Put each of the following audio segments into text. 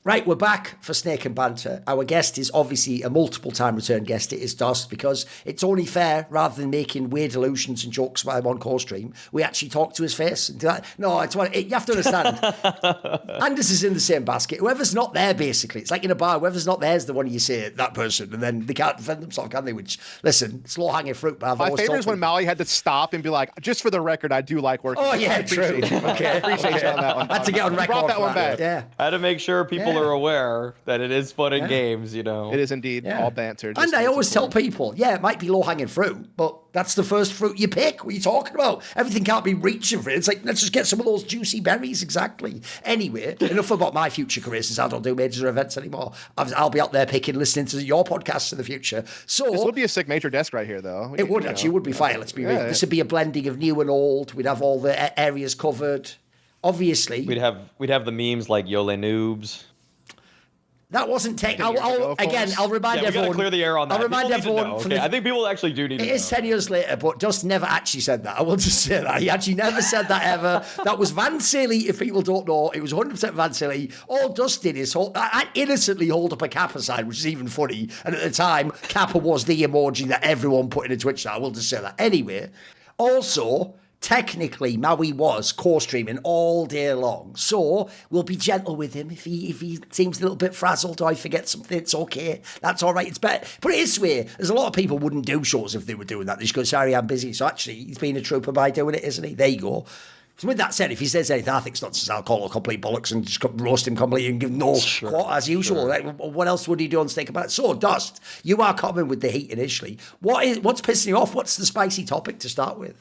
Right, we're back for Snake and Banter. Our guest is obviously a multiple-time return guest. It is dusT, because it's only fair, rather than making weird illusions and jokes about him on co-stream, we actually talk to his face. No, you have to understand. Anders is in the same basket. Whoever's not there, basically, it's like in a bar. Whoever's not there is the one you say, that person, and then they can't defend themselves, can they? Which, listen, it's low-hanging fruit. But my favorite is when Maui had to stop and be like, just for the record, I do like working. Oh, yeah, true. Okay. I appreciate you on that one. I had to get on record. Brought that one back. Yeah. I had to make sure people are aware that it is fun and games, you know. It is indeed all banter. And I always tell people, it might be low-hanging fruit, but that's the first fruit you pick. What are you talking about? Everything can't be reaching for it. It's like, let's just get some of those juicy berries, exactly. Anyway, enough about my future career, since I don't do major events anymore. I'll be out there listening to your podcasts in the future. So this would be a sick major desk right here, though. It would actually. It would be fire, let's be real. This would be a blending of new and old. We'd have all the areas covered. Obviously. We'd have the memes like Yole Noobs. That wasn't technical. I'll remind everyone. We gotta clear the air on that. I'll remind everyone. I think people actually do need to know. It is 10 years later, but dusT never actually said that. I will just say that. He actually never said that ever. That was Van Silly, if people don't know. It was 100% Van Silly. All dusT did is innocently hold up a Kappa sign, which is even funny. And at the time, Kappa was the emoji that everyone put in a Twitch chat. I will just say that. Anyway, also, technically, Maui was co-streaming all day long, so we'll be gentle with him. If he seems a little bit frazzled or I forget something, it's okay. That's all right. It's better. But it is way. There's a lot of people wouldn't do shows if they were doing that. They just go, sorry, I'm busy. So actually, he's been a trooper by doing it, isn't he? There you go. So with that said, if he says anything I think's nonsense, I'll call it complete bollocks and just roast him completely and give him no quote as usual. Like, what else would he do on Snake about it? So, dusT, you are coming with the heat initially. What's pissing you off? What's the spicy topic to start with?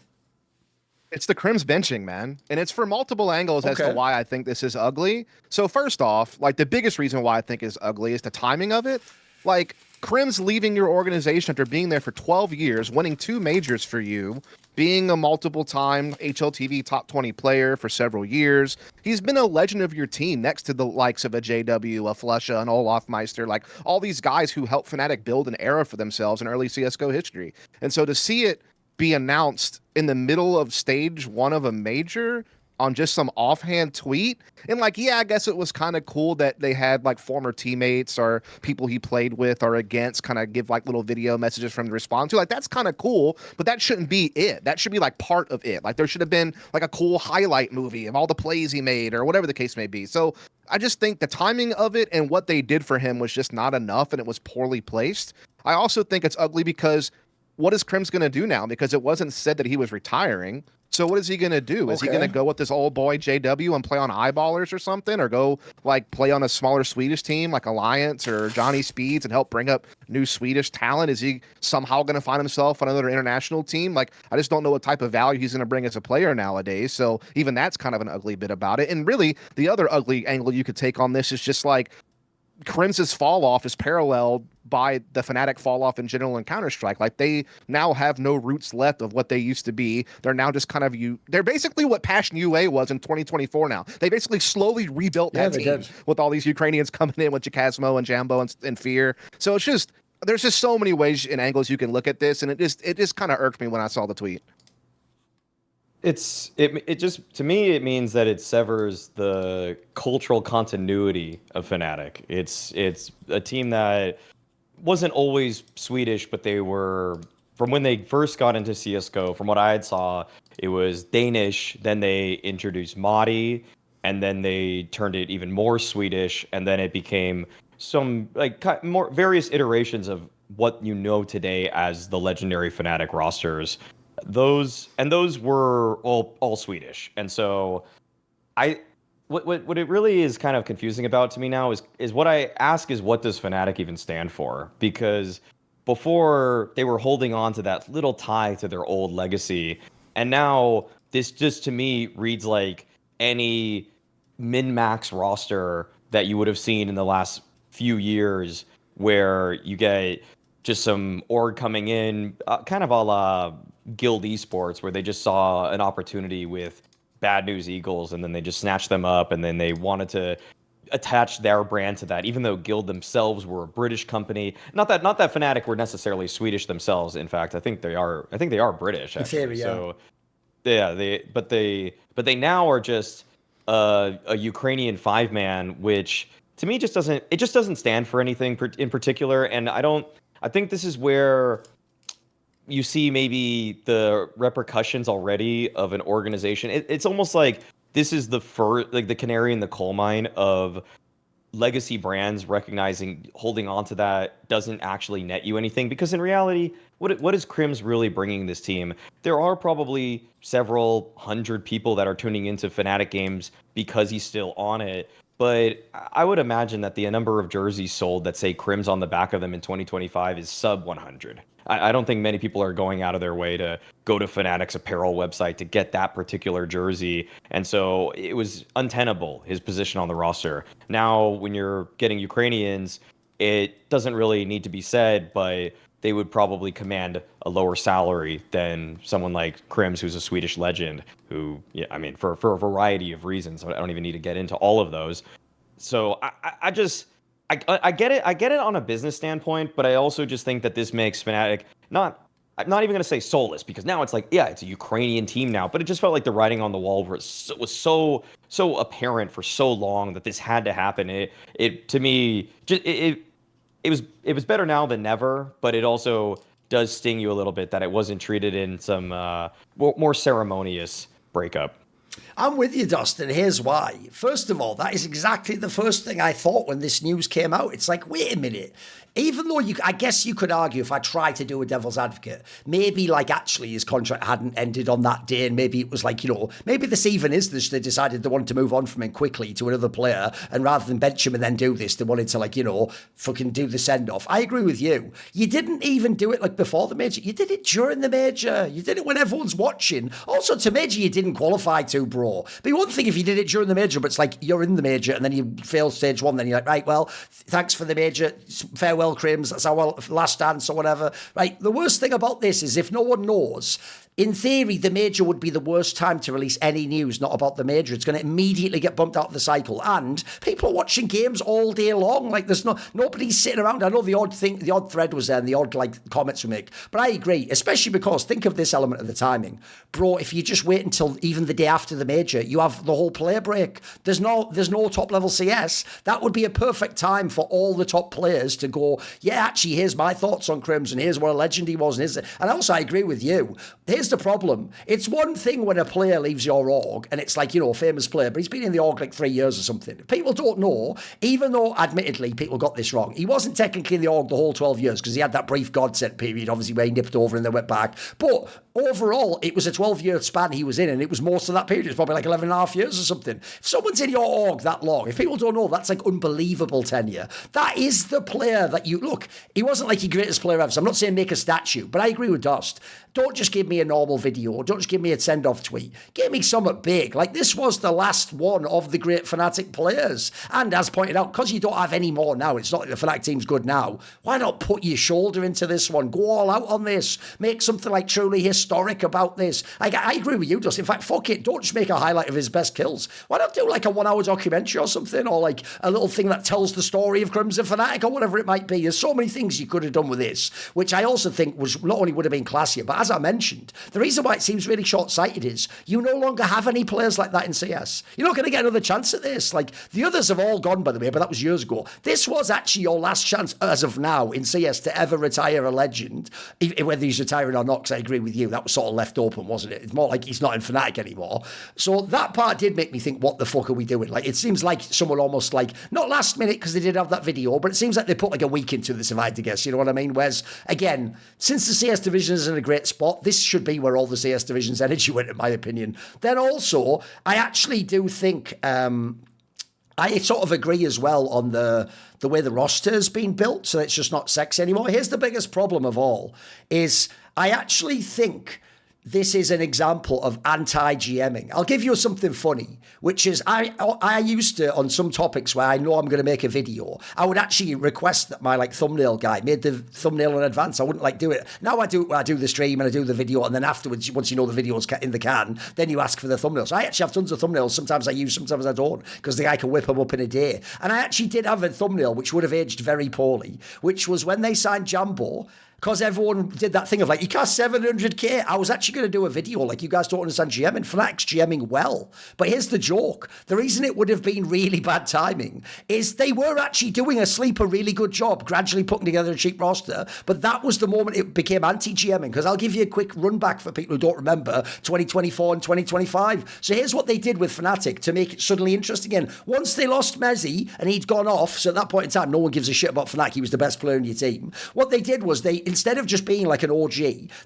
It's the KRIMZ benching, man. And it's for multiple angles as to why I think this is ugly. So first off, like the biggest reason why I think it's ugly is the timing of it. Like KRIMZ leaving your organization after being there for 12 years, winning 2 majors for you, being a multiple-time HLTV top 20 player for several years. He's been a legend of your team next to the likes of a JW, a Flusha, an Olaf Meister, like all these guys who helped Fnatic build an era for themselves in early CSGO history. And so to see it be announced in the middle of stage 1 of a major on just some offhand tweet, and like, yeah, I guess it was kind of cool that they had like former teammates or people he played with or against kind of give like little video messages from the response to, like, that's kind of cool, but that shouldn't be it. That should be like part of it. Like there should have been like a cool highlight movie of all the plays he made or whatever the case may be. So I just think the timing of it and what they did for him was just not enough, and it was poorly placed. I also think it's ugly because what is KRIMZ going to do now? Because it wasn't said that he was retiring. So what is he going to do? Is he going to go with this old boy JW and play on eyeballers or something? Or go like play on a smaller Swedish team like Alliance or Johnny Speeds and help bring up new Swedish talent? Is he somehow going to find himself on another international team? Like, I just don't know what type of value he's going to bring as a player nowadays. So even that's kind of an ugly bit about it. And really, the other ugly angle you could take on this is just like, KRIMZ's fall off is paralleled by the Fnatic fall off in general in Counter-Strike. Like they now have no roots left of what they used to be. They're now just kind of they're basically what Passion UA was in 2024 now. They basically slowly rebuilt that team with all these Ukrainians coming in with Jakazmo and Jambo and Fear. So it's just, there's just so many ways and angles you can look at this, and it just kind of irked me when I saw the tweet. It just, to me, it means that it severs the cultural continuity of Fnatic. It's a team that wasn't always Swedish, but they were, from when they first got into CSGO, from what I had saw, it was Danish, then they introduced Madi, and then they turned it even more Swedish, and then it became some like more various iterations of what you know today as the legendary Fnatic rosters. Those were all Swedish, and so what it really is kind of confusing about to me now is what I ask is, what does Fnatic even stand for? Because before they were holding on to that little tie to their old legacy, and now this just to me reads like any min-max roster that you would have seen in the last few years, where you get just some org coming in, kind of a la Guild Esports, where they just saw an opportunity with Bad News Eagles, and then they just snatched them up, and then they wanted to attach their brand to that, even though Guild themselves were a British company. Not that Fnatic were necessarily Swedish themselves. In fact, I think they are British. Actually. So yeah, they now are just a Ukrainian 5-man, which to me, it just doesn't stand for anything in particular. And I think this is where you see maybe the repercussions already of an organization. It's almost like this is the canary in the coal mine of legacy brands recognizing holding on to that doesn't actually net you anything, because in reality, what is KRIMZ really bringing this team? There are probably several hundred people that are tuning into Fnatic games because he's still on it, but I would imagine that the number of jerseys sold that say KRIMZ on the back of them in 2025 is sub 100. I don't think many people are going out of their way to go to Fnatic's apparel website to get that particular jersey. And so it was untenable, his position on the roster. Now, when you're getting Ukrainians, it doesn't really need to be said, but they would probably command a lower salary than someone like KRIMZ, who's a Swedish legend, who, yeah, I mean, for a variety of reasons. I don't even need to get into all of those. So I get it. I get it on a business standpoint, but I also just think that this makes Fnatic I'm not even going to say soulless, because now it's like, yeah, it's a Ukrainian team now, but it just felt like the writing on the wall was so apparent for so long that this had to happen. It to me, it was better now than never, but it also does sting you a little bit that it wasn't treated in some more ceremonious breakup. I'm with you, dusT, and here's why. First of all, that is exactly the first thing I thought when this news came out. It's like, wait a minute. Even though I guess you could argue, if I try to do a devil's advocate, maybe like actually his contract hadn't ended on that day, and maybe it was like, maybe this even is this. They decided they wanted to move on from him quickly to another player, and rather than bench him and then do this, they wanted to fucking do the send off. I agree with you. You didn't even do it like before the major. You did it during the major. You did it when everyone's watching. Also, to major, you didn't qualify to, bro. But one thing if you did it during the major, but it's like you're in the major and then you fail stage one, then you're like, right, well, thanks for the major, farewell KRIMZ, that's our last dance or whatever. Right, the worst thing about this is if no one knows, in theory, the major would be the worst time to release any news not about the major. It's going to immediately get bumped out of the cycle, and people are watching games all day long. Like there's nobody's sitting around. I know the odd thread was there and the odd comments we make, but I agree, especially because think of this element of the timing, bro. If you just wait until even the day after the major, you have the whole player break. There's no top level CS. That would be a perfect time for all the top players to go, yeah, actually, here's my thoughts on KRIMZ, and here's what a legend he was, and also I agree with you. Here's the problem. It's one thing when a player leaves your org and it's like, a famous player, but he's been in the org like 3 years or something. People don't know, even though admittedly people got this wrong. He wasn't technically in the org the whole 12 years because he had that brief godsend period, obviously, where he nipped over and then went back. But overall, it was a 12-year span he was in, and it was most of that period. It was probably like 11 and a half years or something. If someone's in your org that long, if people don't know, that's like unbelievable tenure. That is the player that look, he wasn't like your greatest player ever, so I'm not saying make a statue, but I agree with dusT. Don't just give me a normal video. Don't just give me a send-off tweet. Give me something big. Like, this was the last one of the great Fnatic players. And as pointed out, because you don't have any more now, it's not like the Fnatic team's good now, why not put your shoulder into this one? Go all out on this. Make something like truly historic about this. I agree with you, dusT. In fact, fuck it. Don't just make a highlight of his best kills. Why not do like a 1-hour documentary or something? Or like a little thing that tells the story of KRIMZ and Fnatic or whatever it might be. There's so many things you could have done with this, which I also think was not only would have been classier, but as I mentioned, the reason why it seems really short-sighted is you no longer have any players like that in CS. You're not going to get another chance at this. Like, the others have all gone, by the way, but that was years ago. This was actually your last chance, as of now, in CS to ever retire a legend, whether he's retiring or not, because I agree with you, that was sort of left open, wasn't it? It's more like he's not in Fnatic anymore. So that part did make me think, what the fuck are we doing? Like, it seems like someone almost like, not last minute, because they did have that video, but it seems like they put like a week into this, if I had to guess, you know what I mean? Whereas, again, since the CS division is in a great spot, this should be where all the CS division's energy went, in my opinion. Then also, I actually do think, I sort of agree as well on the way the roster's been built, so it's just not sexy anymore. Here's the biggest problem of all, is I actually think this is an example of anti-GMing. I'll give you something funny, which is I used to, on some topics where I know I'm going to make a video, I would actually request that my thumbnail guy made the thumbnail in advance. I wouldn't do it. Now I do the stream and I do the video, and then afterwards, once you know the video's in the can, then you ask for the thumbnails. So I actually have tons of thumbnails. Sometimes I use, sometimes I don't, because the guy can whip them up in a day. And I actually did have a thumbnail which would have aged very poorly, which was when they signed Jambo. because everyone did that thing of like, you cost 700k. I was actually going to do a video like, you guys don't understand GMing. Fnatic's GMing well. But here's the joke. The reason it would have been really bad timing is they were actually doing a really good job, gradually putting together a cheap roster. But that was the moment it became anti-GMing. Because I'll give you a quick run back for people who don't remember 2024 and 2025. So here's what they did with Fnatic to make it suddenly interesting again. Once they lost Mezzi and he'd gone off, so at that point in time, no one gives a shit about Fnatic. He was the best player in your team. What they did was instead of just being like an OG,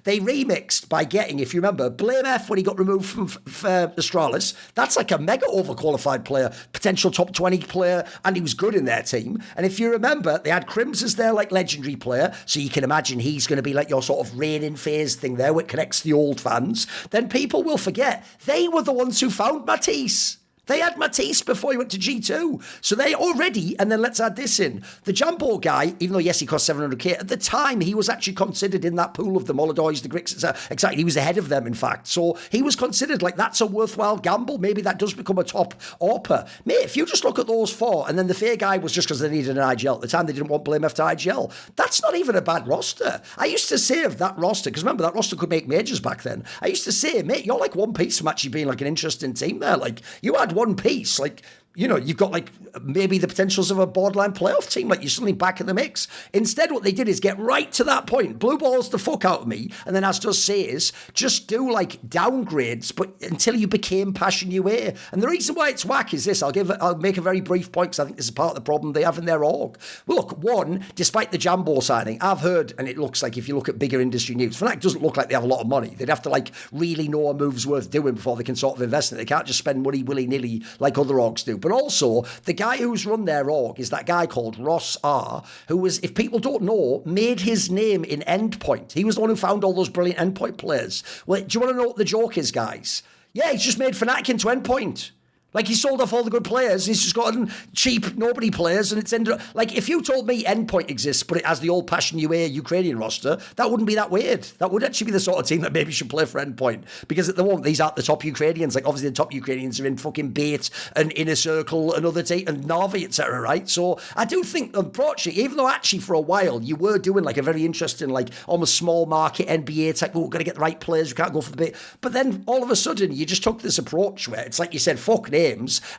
they remixed by getting, if you remember, Blame F when he got removed from Astralis. That's like a mega overqualified player, potential top 20 player, and he was good in their team. And if you remember, they had KRIMZ as their like legendary player, so you can imagine he's going to be like your sort of reigning phase thing there, which connects the old fans. Then people will forget they were the ones who found Matisse. They had Matisse before he went to G2. So they already, and then let's add this in. The Jambo guy, even though, yes, he cost 700k, at the time, he was actually considered in that pool of the Molodoys, the Grix, exactly. He was ahead of them, in fact. So he was considered like, that's a worthwhile gamble. Maybe that does become a top AWPer. Mate, if you just look at those four, and then the fair guy was just because they needed an IGL. At the time, they didn't want Blame F to IGL. That's not even a bad roster. I used to say of that roster, because remember, that roster could make majors back then. I used to say, mate, you're like one piece from actually being like an interesting team there. Like, you had one piece, like, you know, you've got like maybe the potentials of a borderline playoff team, like you're suddenly back in the mix. Instead, what they did is get right to that point, blue balls the fuck out of me, and then as does says, just do like downgrades, but until you became Passion UA. And the reason why it's whack is this, I'll make a very brief point because I think this is part of the problem they have in their org. Well, look, one, despite the Jambo signing, I've heard, and it looks like if you look at bigger industry news, Fnatic doesn't look like they have a lot of money. They'd have to like really know a move's worth doing before they can sort of invest in it. They can't just spend money willy-nilly like other orgs do. But also, the guy who's run their org is that guy called Ross R, who was, if people don't know, made his name in Endpoint. He was the one who found all those brilliant Endpoint players. Well, do you want to know what the joke is, guys? Yeah, he's just made Fnatic into Endpoint. Like, he sold off all the good players, and he's just gotten cheap nobody players, and it's ended up... Like, if you told me Endpoint exists, but it has the old Passion UA Ukrainian roster, that wouldn't be that weird. That would actually be the sort of team that maybe should play for Endpoint. Because at the moment, these aren't the top Ukrainians. Like, obviously, the top Ukrainians are in fucking Bait and Inner Circle and other team, and Navi, etc., right? So, I do think, unfortunately, even though actually for a while, you were doing, like, a very interesting, like, almost small market NBA type, we're going to get the right players, we can't go for the bait. But then, all of a sudden, you just took this approach where it's like you said, fuck names,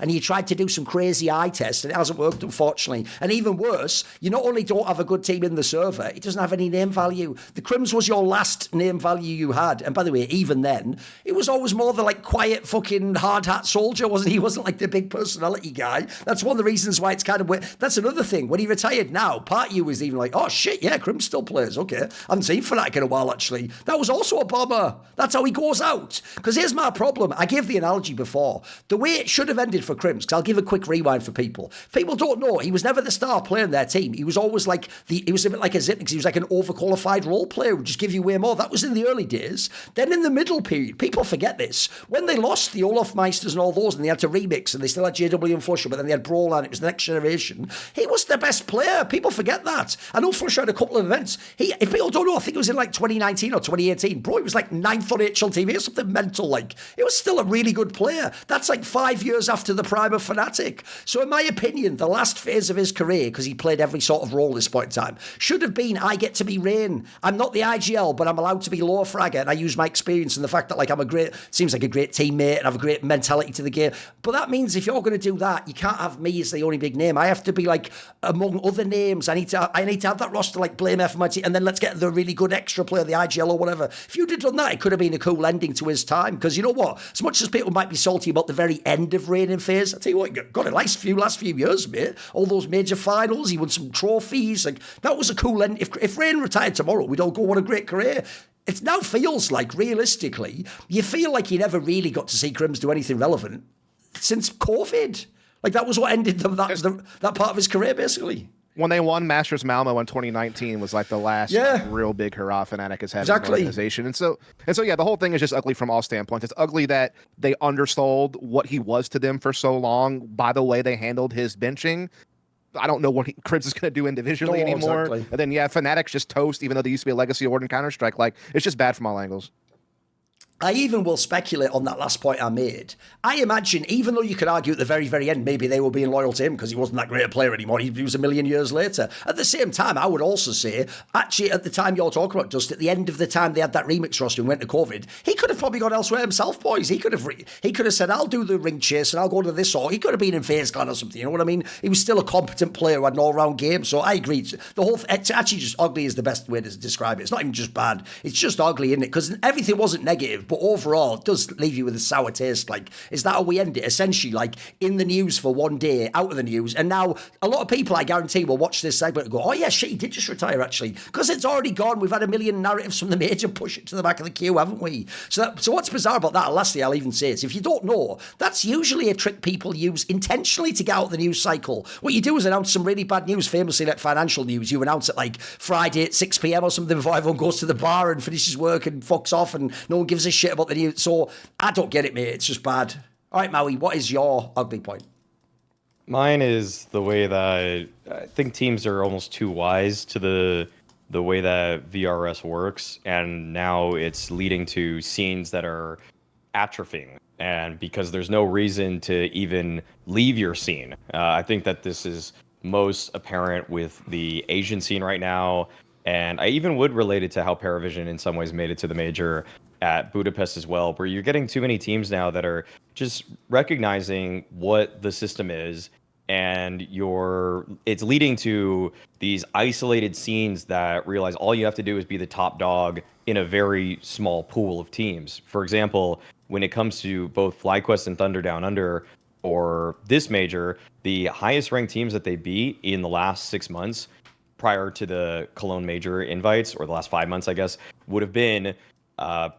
and you tried to do some crazy eye test, and it hasn't worked, unfortunately. And even worse, you not only don't have a good team in the server, it doesn't have any name value. The KRIMZ was your last name value you had, and by the way, even then, it was always more the like quiet fucking hard hat soldier, wasn't he? He wasn't like the big personality guy. That's one of the reasons why it's kind of weird. That's another thing. When he retired now, part of you was even like, oh shit, yeah, KRIMZ still plays, okay. I haven't seen Fnatic in a while, actually. That was also a bomber. That's how he goes out. Because here's my problem. I gave the analogy before. The way it should have ended for KRIMZ, because I'll give a quick rewind for people. People don't know, he was never the star player in their team. He was always like, he was a bit like a Zipnik. He was like an overqualified role player who would just give you way more. That was in the early days. Then in the middle period, people forget this. When they lost the Olaf Meisters and all those, and they had to remix, and they still had JW and Flusher, but then they had Brawl, and it was the next generation. He was the best player. People forget that. I know Flusher had a couple of events. If people don't know, I think it was in like 2019 or 2018. Bro, he was like 9th on HLTV or something mental like. It was still a really good player. That's like 5 years after the prime of Fnatic. So in my opinion, the last phase of his career, because he played every sort of role at this point in time, should have been, I get to be Rain. I'm not the IGL, but I'm allowed to be lower fragger, and I use my experience and the fact that like I'm a great, seems like a great teammate and have a great mentality to the game. But that means if you're going to do that, you can't have me as the only big name. I have to be like among other names. I need to have that roster like Blame F and my team, and then let's get the really good extra player, the IGL or whatever. If you'd have done that, it could have been a cool ending to his time. Because you know what? As much as people might be salty about the very end of reigning phase, I tell you what, got a last few years, mate. All those major finals, he won some trophies. Like, that was a cool end. If Rain retired tomorrow, we'd all go, what a great career. It now feels like, realistically, you feel like you never really got to see KRIMZ do anything relevant since COVID. Like, that was what ended that part of his career, basically. When they won Masters Malmo in 2019 was like the last real big hurrah Fnatic has had as an organization. And so yeah, the whole thing is just ugly from all standpoints. It's ugly that they undersold what he was to them for so long by the way they handled his benching. I don't know what KRIMZ is going to do individually anymore. Exactly. And then, Fnatic's just toast, even though they used to be a legacy order in Counter-Strike. Like, it's just bad from all angles. I even will speculate on that last point I made. I imagine, even though you could argue at the very, very end, maybe they were being loyal to him because he wasn't that great a player anymore. He was a million years later. At the same time, I would also say, actually, at the time you're talking about, dusT, at the end of the time they had that remix roster and went to COVID, he could have probably gone elsewhere himself, boys. He could have said, I'll do the ring chase and I'll go to this, or he could have been in FaZe Clan or something. You know what I mean? He was still a competent player who had an all-round game. So I agree. It's actually just ugly is the best way to describe it. It's not even just bad. It's just ugly, isn't it? Because everything wasn't negative, but overall, it does leave you with a sour taste. Like, is that how we end it? Essentially, like, in the news for one day, out of the news, and now a lot of people, I guarantee, will watch this segment and go, oh yeah, shit, he did just retire, actually. Because it's already gone. We've had a million narratives from the major push it to the back of the queue, haven't we? So what's bizarre about that, lastly, I'll even say is, if you don't know, that's usually a trick people use intentionally to get out the news cycle. What you do is announce some really bad news, famously like financial news. You announce it like Friday at 6 p.m. or something before everyone goes to the bar and finishes work and fucks off and no one gives a shit about the news. So I don't get it, mate. It's just bad. All right, Maui, what is your ugly point? Mine is the way that I think teams are almost too wise to the way that VRS works, and now it's leading to scenes that are atrophying. And because there's no reason to even leave your scene, I think that this is most apparent with the Asian scene right now. And I even would relate it to how Paravision in some ways made it to the major at Budapest as well, where you're getting too many teams now that are just recognizing what the system is, and it's leading to these isolated scenes that realize all you have to do is be the top dog in a very small pool of teams. For example, when it comes to both FlyQuest and Thunder Down Under, or this major, the highest ranked teams that they beat in the last 6 months prior to the Cologne Major invites, or the last 5 months, I guess, would have been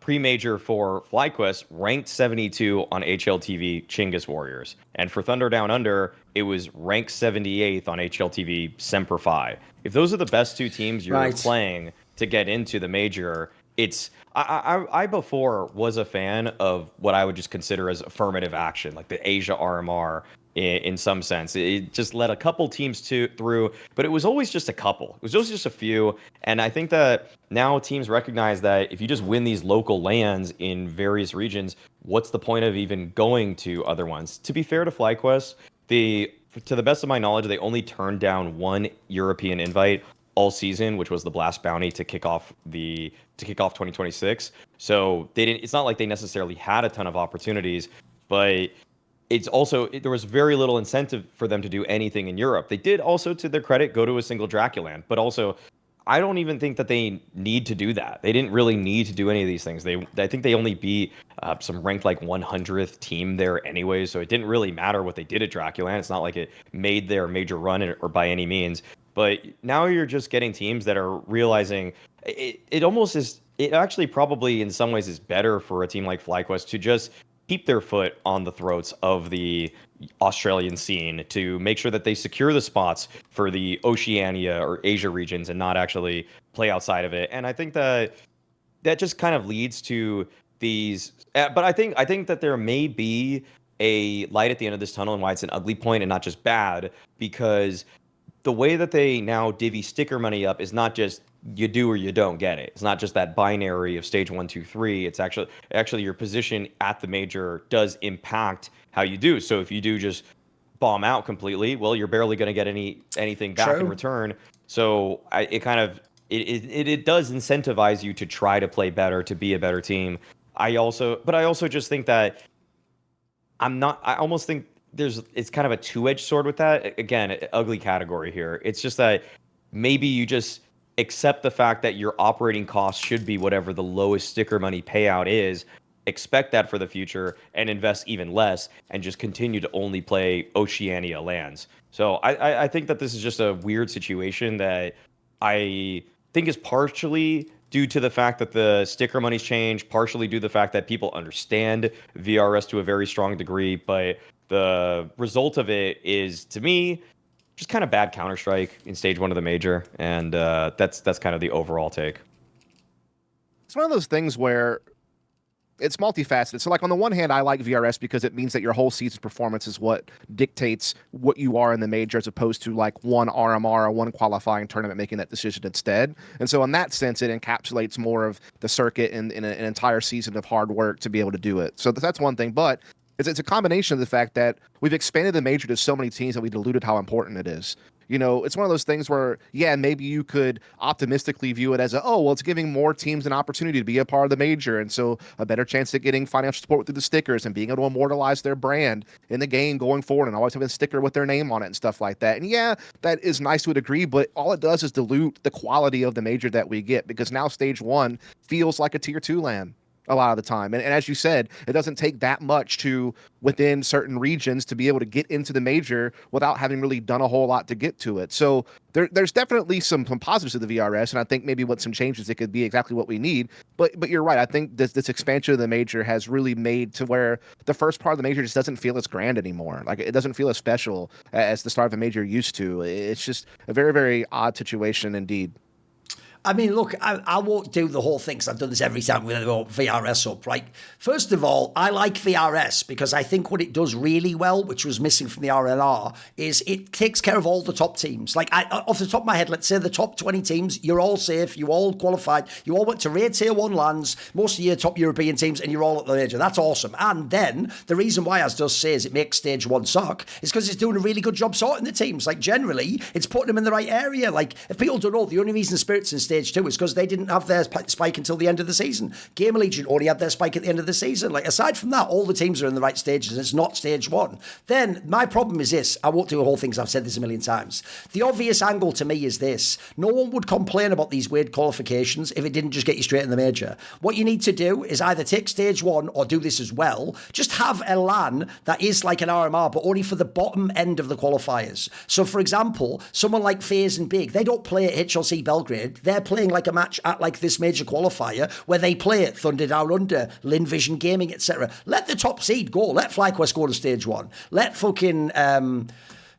pre-major for FlyQuest, ranked 72 on HLTV Chinggis Warriors. And for Thunder Down Under, it was ranked 78th on HLTV Semper Fi. If those are the best two teams you're playing to get into the major, it's... I before was a fan of what I would just consider as affirmative action, like the Asia RMR in some sense. It just let a couple teams through, but it was always just a couple. It was always just a few. And I think that now teams recognize that if you just win these local lands in various regions, what's the point of even going to other ones? To be fair to FlyQuest, to the best of my knowledge, they only turned down one European invite all season, which was the Blast Bounty to kick off 2026. So it's not like they necessarily had a ton of opportunities, but it's also, there was very little incentive for them to do anything in Europe. They did also, to their credit, go to a single Draculand, but also I don't even think that they need to do that. They didn't really need to do any of these things. I think they only beat some ranked like 100th team there anyway, so it didn't really matter what they did at Draculand. It's not like it made their major run or by any means. But now you're just getting teams that are realizing it almost is. It actually probably in some ways is better for a team like FlyQuest to just keep their foot on the throats of the Australian scene to make sure that they secure the spots for the Oceania or Asia regions and not actually play outside of it. And I think that just kind of leads to these. But I think that there may be a light at the end of this tunnel and why it's an ugly point and not just bad, because the way that they now divvy sticker money up is not just you do or you don't get it. It's not just that binary of stage 1, 2, 3. It's actually your position at the major does impact how you do. So if you do just bomb out completely, well, you're barely going to get anything back in return. So it does incentivize you to try to play better, to be a better team. I also just think that I almost think it's kind of a two-edged sword with that. Again, ugly category here. It's just that maybe you just accept the fact that your operating costs should be whatever the lowest sticker money payout is, expect that for the future, and invest even less, and just continue to only play Oceania lands. So I think that this is just a weird situation that I think is partially due to the fact that the sticker money's changed, partially due to the fact that people understand VRS to a very strong degree, but the result of it is, to me, just kind of bad Counter-Strike in stage 1 of the major, and that's kind of the overall take. It's one of those things where it's multifaceted. So like on the one hand, I like VRS because it means that your whole season's performance is what dictates what you are in the major, as opposed to like one RMR or one qualifying tournament making that decision instead. And so in that sense, it encapsulates more of the circuit in an entire season of hard work to be able to do it. So that's one thing. But it's a combination of the fact that we've expanded the major to so many teams that we diluted how important it is. You know, it's one of those things where, yeah, maybe you could optimistically view it as it's giving more teams an opportunity to be a part of the major, and so a better chance at getting financial support through the stickers and being able to immortalize their brand in the game going forward and always having a sticker with their name on it and stuff like that. And yeah, that is nice to a degree, but all it does is dilute the quality of the major that we get, because now Stage 1 feels like a Tier 2 LAN a lot of the time. And as you said, it doesn't take that much to, within certain regions, to be able to get into the major without having really done a whole lot to get to it. So there's definitely some positives to the VRS, and I think maybe with some changes, it could be exactly what we need. But you're right. I think this expansion of the major has really made to where the first part of the major just doesn't feel as grand anymore. Like, it doesn't feel as special as the start of a major used to. It's just a very, very odd situation indeed. I mean, look, I won't do the whole thing because I've done this every time with VRS up, right? First of all, I like VRS because I think what it does really well, which was missing from the RNR, is it takes care of all the top teams. Like, off the top of my head, let's say the top 20 teams, you're all safe, you all qualified, you all went to rare tier 1 lands, most of your top European teams, and you're all at the major. That's awesome. And then the reason why, as dusT says, it makes Stage 1 suck is because it's doing a really good job sorting the teams. Like, generally, it's putting them in the right area. Like, if people don't know, the only reason Spirits in Stage 2 is because they didn't have their spike until the end of the season. GamerLegion already had their spike at the end of the season. Like, aside from that, all the teams are in the right stages, and it's not Stage 1. Then, my problem is this. I won't do a whole thing because I've said this a million times. The obvious angle to me is this. No one would complain about these weird qualifications if it didn't just get you straight in the major. What you need to do is either take Stage 1 or do this as well. Just have a LAN that is like an RMR, but only for the bottom end of the qualifiers. So, for example, someone like FaZe and Big, they don't play at HLC Belgrade. They're playing like a match at like this major qualifier where they play at Thunder Down Under, Linvision Gaming, etc. Let the top seed go. Let FlyQuest go to Stage 1. Let fucking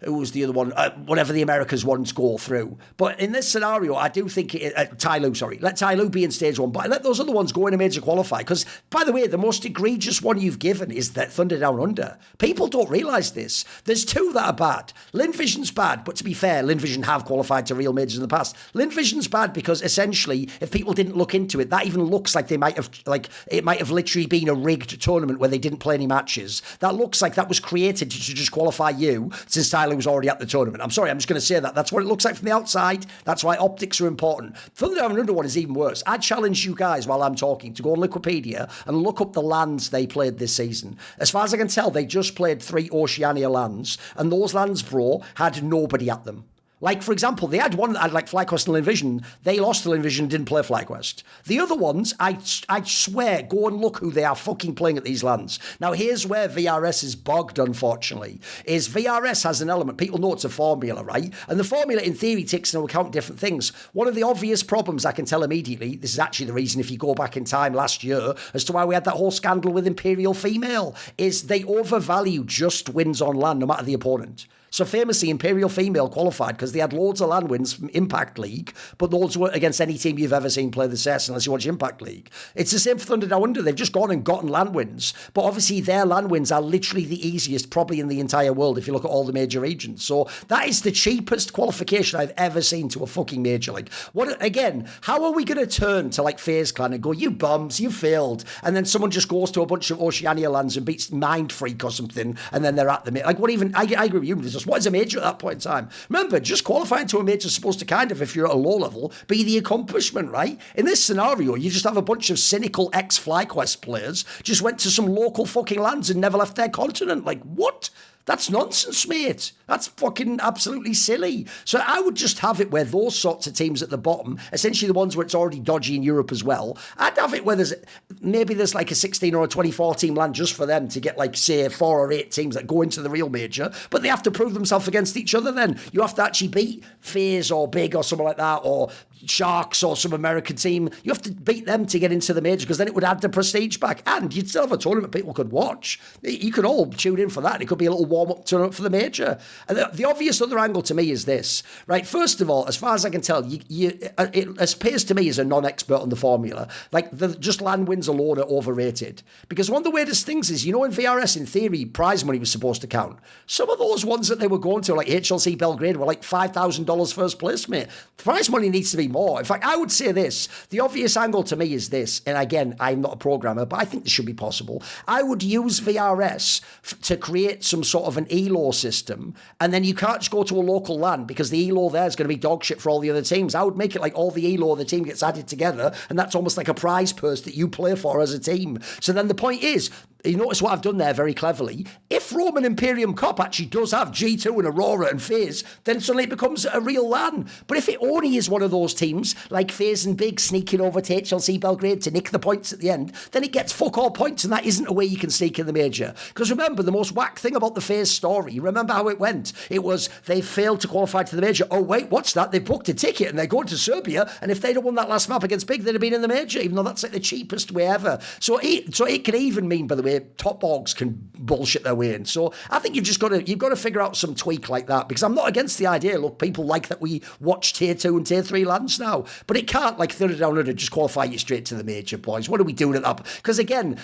who was the other one? Whatever the Americas ones go through. But in this scenario, I do think Tyloo, sorry. Let Tyloo be in Stage 1, but let those other ones go in a major qualifier. Because, by the way, the most egregious one you've given is that Thunder Down Under. People don't realise this. There's two that are bad. Linvision's bad, but to be fair, Linvision have qualified to real majors in the past. Linvision's bad because, essentially, if people didn't look into it, that even looks like they might have, like, it might have literally been a rigged tournament where they didn't play any matches. That looks like that was created to just qualify you, since Tyloo was already at the tournament. I'm sorry, I'm just going to say that. That's what it looks like from the outside. That's why optics are important. Thunder Down Under one is even worse. I challenge you guys while I'm talking to go on Wikipedia and look up the lands they played this season. As far as I can tell, they just played 3 Oceania lands, and those lands, bro, had nobody at them. Like, for example, they had one that had like FlyQuest and Linvision. They lost to Linvision and didn't play FlyQuest. The other ones, I swear, go and look who they are fucking playing at these lands. Now, here's where VRS is bogged, unfortunately, is VRS has an element. People know it's a formula, right? And the formula, in theory, takes into account different things. One of the obvious problems I can tell immediately, this is actually the reason, if you go back in time last year, as to why we had that whole scandal with Imperial Female, is they overvalue just wins on LAN, no matter the opponent. So famously, Imperial Female qualified because they had loads of LAN wins from Impact League, but those weren't against any team you've ever seen play the CES unless you watch Impact League. It's the same for Thunder Down Under. They've just gone and gotten LAN wins, but obviously their LAN wins are literally the easiest probably in the entire world if you look at all the major regions. So that is the cheapest qualification I've ever seen to a fucking major. Like, what again, how are we going to turn to like FaZe Clan and go, you bums, you failed, and then someone just goes to a bunch of Oceania lands and beats Mind Freak or something, and then they're at the like, what even, I agree with you, what is a major at that point in time? Remember, just qualifying to a major is supposed to kind of, if you're at a low level, be the accomplishment, right? In this scenario, you just have a bunch of cynical ex-FlyQuest players just went to some local fucking lands and never left their continent. Like, what? That's nonsense, mate. That's fucking absolutely silly. So I would just have it where those sorts of teams at the bottom, essentially the ones where it's already dodgy in Europe as well, I'd have it where there's like a 16 or a 24 team land just for them to get like, say, 4 or 8 teams that go into the real major, but they have to prove themselves against each other then. You have to actually beat FaZe or Big or something like that, or Sharks or some American team. You have to beat them to get into the major because then it would add the prestige back. And you'd still have a tournament people could watch. You could all tune in for that. It could be a little warm-up tournament for the major. And the obvious other angle to me is this, right? First of all, as far as I can tell, it appears to me as a non-expert on the formula, like just land wins alone are overrated. Because one of the weirdest things is, in VRS, in theory, prize money was supposed to count. Some of those ones that they were going to, like HLC Belgrade, were like $5,000 first place, mate. The prize money needs to be more. In fact, I would say this. The obvious angle to me is this, and again, I'm not a programmer, but I think this should be possible. I would use VRS to create some sort of an ELO system, and then you can't just go to a local LAN because the ELO there is going to be dog shit for all the other teams. I would make it like all the ELO of the team gets added together, and that's almost like a prize purse that you play for as a team. So then the point is, you notice what I've done there very cleverly. If Roman Imperium Cop actually does have G2 and Aurora and FaZe, then suddenly it becomes a real LAN. But if it only is one of those teams, like FaZe and Big sneaking over to HLC Belgrade to nick the points at the end, then it gets fuck all points, and that isn't a way you can sneak in the major. Because remember, the most whack thing about the FaZe story, remember how it went? It was they failed to qualify to the major. Oh, wait, what's that? They booked a ticket and they're going to Serbia, and if they'd have won that last map against Big, they'd have been in the major, even though that's like the cheapest way ever. So it can even mean, by the way, top bogs can bullshit their way in. So I think you've got to figure out some tweak like that, because I'm not against the idea. Look, people like that we watch tier 2 and tier 3 lands now, but it can't, like, Thunder Down Under just qualify you straight to the major, boys. What are we doing at that? Because again,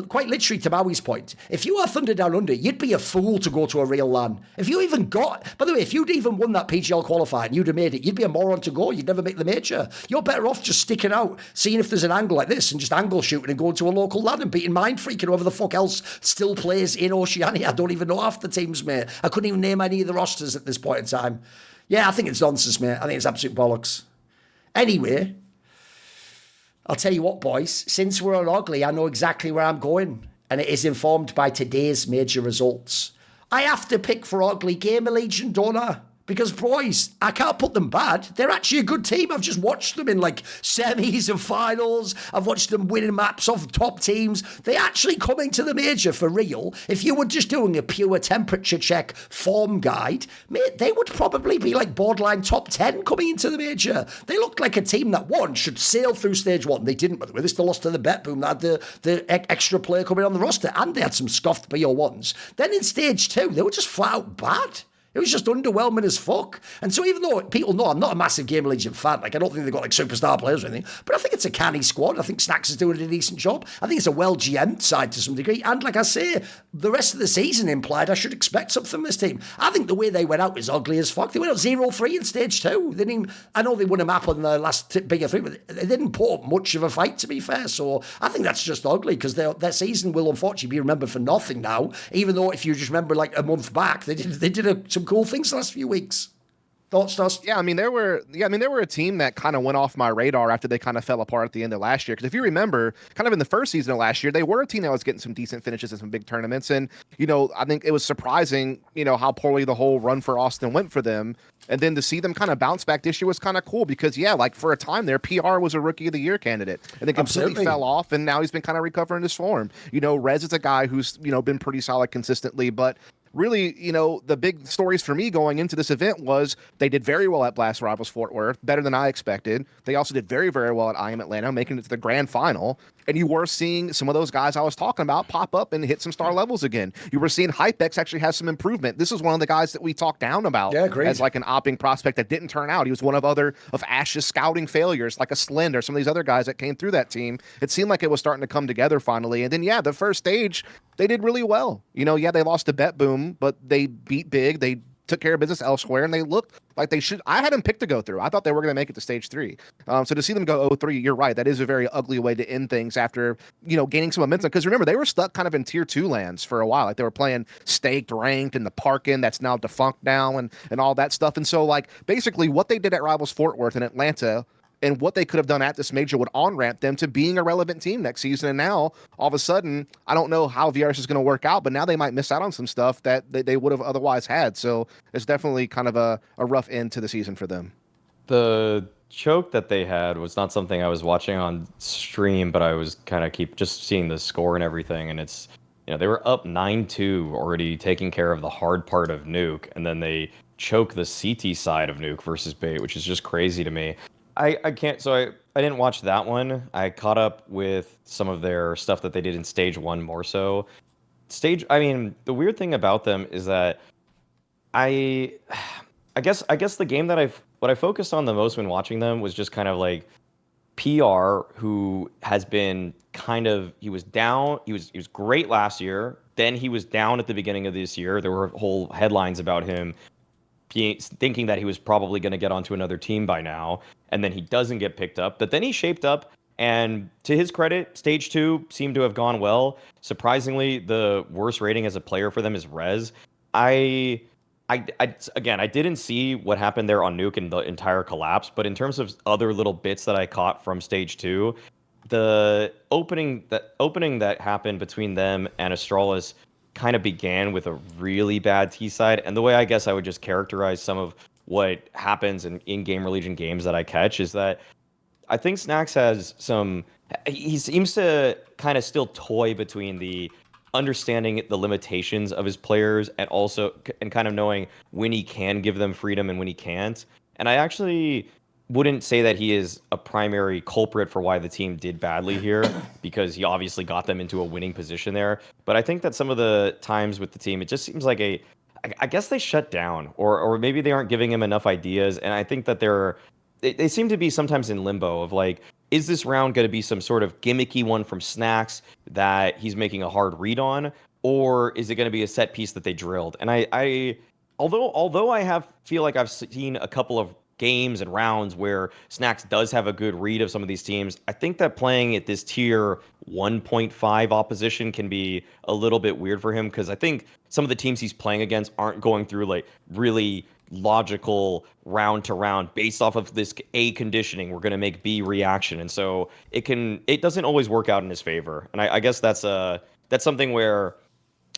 quite literally to Maui's point, if you are Thunder Down Under, you'd be a fool to go to a real LAN. If you even got, by the way, if you'd even won that PGL qualifier and you'd have made it, you'd be a moron to go. You'd never make the major. You're better off just sticking out, seeing if there's an angle like this, and just angle shooting and going to a local LAN and beating Mind Freak and whoever the fuck else still plays in Oceania. I don't even know half the teams, mate. I couldn't even name any of the rosters at this point in time. Yeah, I think it's nonsense, mate. I think it's absolute bollocks. Anyway, I'll tell you what, boys. Since we're on Ugly, I know exactly where I'm going, and it is informed by today's major results. I have to pick for Ugly GamerLegion, don't I? Because, boys, I can't put them bad. They're actually a good team. I've just watched them in, like, semis and finals. I've watched them winning maps off top teams. They actually coming to the major for real. If you were just doing a pure temperature check form guide, mate, they would probably be, like, borderline top 10 coming into the major. They looked like a team that, one, should sail through stage 1. They didn't, by the way. They still lost to the Bet Boom. They had the extra player coming on the roster, and they had some scuffed BO1s. Then in stage 2, they were just flat out bad. It was just underwhelming as fuck. And so even though people know I'm not a massive GamerLegion fan, like I don't think they've got like superstar players or anything, but I think it's a canny squad. I think Snacks is doing a decent job. I think it's a well GM'd side to some degree. And like I say, the rest of the season implied I should expect something from this team. I think the way they went out is ugly as fuck. They went out 0-3 in stage 2. They didn't even, I know they won a map on the last bigger 3, but they didn't put up much of a fight, to be fair. So I think that's just ugly, because their season will unfortunately be remembered for nothing now, even though if you just remember like a month back, they did some cool things the last few weeks. Thoughts, dusT? Yeah, I mean, they were a team that kind of went off my radar after they kind of fell apart at the end of last year. Because if you remember, kind of in the first season of last year, they were a team that was getting some decent finishes in some big tournaments. And, I think it was surprising, how poorly the whole run for Austin went for them. And then to see them kind of bounce back this year was kind of cool, because, yeah, like for a time there, PR was a Rookie of the Year candidate. And then completely fell off, and now he's been kind of recovering his form. Rez is a guy who's, been pretty solid consistently, but really, the big stories for me going into this event was they did very well at Blast Rivals Fort Worth, better than I expected. They also did very, very well at IM Atlanta, making it to the grand final. And you were seeing some of those guys I was talking about pop up and hit some star levels again. You were seeing Hypex actually has some improvement. This is one of the guys that we talked down about as like an opping prospect that didn't turn out. He was one of Ash's scouting failures, like a Slend or some of these other guys that came through that team. It seemed like it was starting to come together finally. And then, yeah, the first stage, they did really well. They lost to Bet Boom, but they beat Big. They took care of business elsewhere, and they looked like they should. I had them picked to go through. I thought they were going to make it to stage 3. So to see them go 0-3, you're right. That is a very ugly way to end things after, gaining some momentum. Because remember, they were stuck kind of in tier 2 lands for a while. Like they were playing staked, ranked, and the Parkin that's now defunct now, and all that stuff. And so like basically what they did at Rivals Fort Worth and Atlanta, and what they could have done at this major would on-ramp them to being a relevant team next season. And now, all of a sudden, I don't know how VRS is going to work out, but now they might miss out on some stuff that they would have otherwise had. So it's definitely kind of a rough end to the season for them. The choke that they had was not something I was watching on stream, but I was kind of keep just seeing the score and everything. And it's, they were up 9-2, already taking care of the hard part of Nuke. And then they choke the CT side of Nuke versus Bait, which is just crazy to me. I can't. So I didn't watch that one. I caught up with some of their stuff that they did in stage one more so. I mean, the weird thing about them is that I, I guess the game that what I focused on the most when watching them was just kind of like PR, who has been kind of he was down. He was great last year. Then he was down at the beginning of this year. There were whole headlines about him thinking that he was probably going to get onto another team by now, and then he doesn't get picked up. But then he shaped up, and to his credit, stage two seemed to have gone well. Surprisingly, the worst rating as a player for them is Res. I, again, I didn't see what happened there on Nuke and the entire collapse, but in terms of other little bits that I caught from stage two, the opening that happened between them and Astralis kind of began with a really bad T side. And the way I guess I would just characterize some of what happens in GamerLegion games that I catch is that I think Snax has some. He seems to kind of still toy between the understanding the limitations of his players and kind of knowing when he can give them freedom and when he can't. And I actually wouldn't say that he is a primary culprit for why the team did badly here, because he obviously got them into a winning position there. But I think that some of the times with the team, it just seems like I guess they shut down, or maybe they aren't giving him enough ideas. And I think that they seem to be sometimes in limbo of like, is this round going to be some sort of gimmicky one from Snax that he's making a hard read on, or is it going to be a set piece that they drilled? And although I feel like I've seen a couple of games and rounds where Snax does have a good read of some of these teams, I think that playing at this tier 1.5 opposition can be a little bit weird for him, because I think some of the teams he's playing against aren't going through like really logical round to round based off of this A conditioning. We're going to make B reaction, and so it doesn't always work out in his favor. And I guess that's something where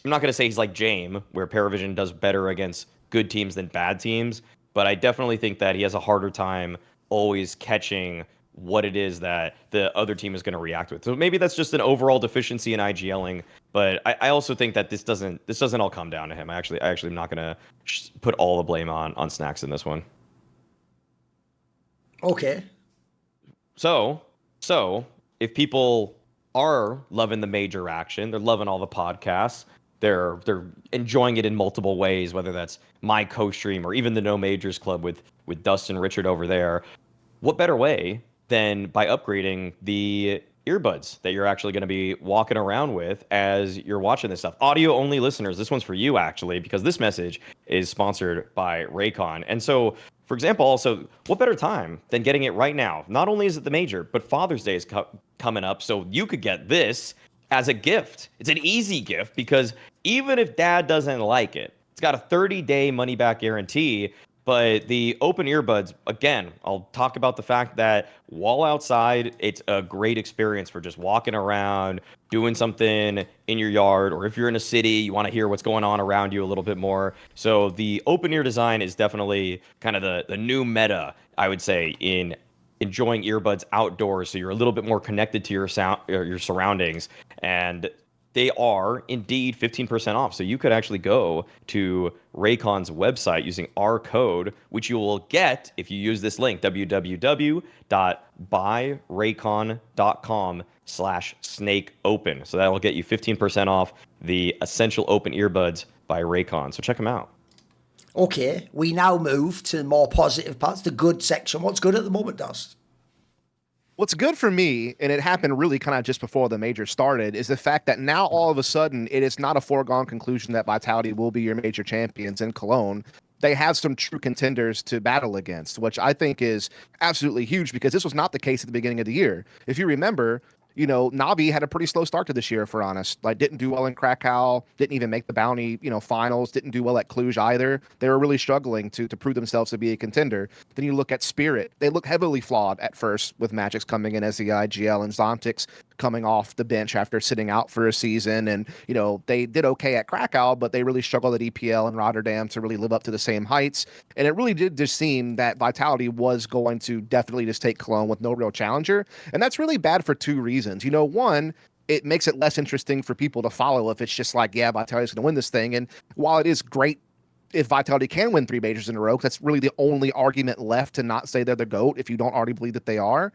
I'm not going to say he's like Jame, where Paravision does better against good teams than bad teams, but I definitely think that he has a harder time always catching what it is that the other team is going to react with. So maybe that's just an overall deficiency in IGLing, but I also think that this doesn't all come down to him. I actually am not going to put all the blame on Snax in this one. Okay. So if people are loving the major action, they're loving all the podcasts, they're enjoying it in multiple ways, whether that's my co-stream or even the No Majors Club with dusT and Richard over there. What better way than by upgrading the earbuds that you're actually going to be walking around with as you're watching this stuff? Audio only listeners, this one's for you actually, because this message is sponsored by Raycon. And so, for example, also, what better time than getting it right now? Not only is it the major, but Father's Day is coming up, so you could get this as a gift. It's an easy gift, because even if dad doesn't like it, it's got a 30-day money-back guarantee. But the open earbuds, again, I'll talk about the fact that while outside, it's a great experience for just walking around, doing something in your yard, or if you're in a city, you want to hear what's going on around you a little bit more. So the open ear design is definitely kind of the new meta, I would say, in enjoying earbuds outdoors. So you're a little bit more connected to your surroundings. And they are indeed 15% off. So you could actually go to Raycon's website using our code, which you will get if you use this link, www.buyraycon.com/snakeopen. So that will get you 15% off the Essential Open Earbuds by Raycon. So check them out. Okay, we now move to more positive parts, the good section. What's good at the moment, dusT? What's good for me, and it happened really kind of just before the major started, is the fact that now all of a sudden it is not a foregone conclusion that Vitality will be your major champions in Cologne. They have some true contenders to battle against, which I think is absolutely huge, because this was not the case at the beginning of the year. If you remember, Navi had a pretty slow start to this year, for honest. Like, didn't do well in Krakow, didn't even make the bounty, finals, didn't do well at Cluj either. They were really struggling to prove themselves to be a contender. Then you look at Spirit. They look heavily flawed at first, with Magix coming in as the IGL and Zontics coming off the bench after sitting out for a season. And, they did okay at Krakow, but they really struggled at EPL and Rotterdam to really live up to the same heights. And it really did just seem that Vitality was going to definitely just take Cologne with no real challenger. And that's really bad for two reasons. One, it makes it less interesting for people to follow if it's just like, yeah, Vitality's going to win this thing. And while it is great if Vitality can win 3 majors in a row, 'cause that's really the only argument left to not say they're the GOAT if you don't already believe that they are.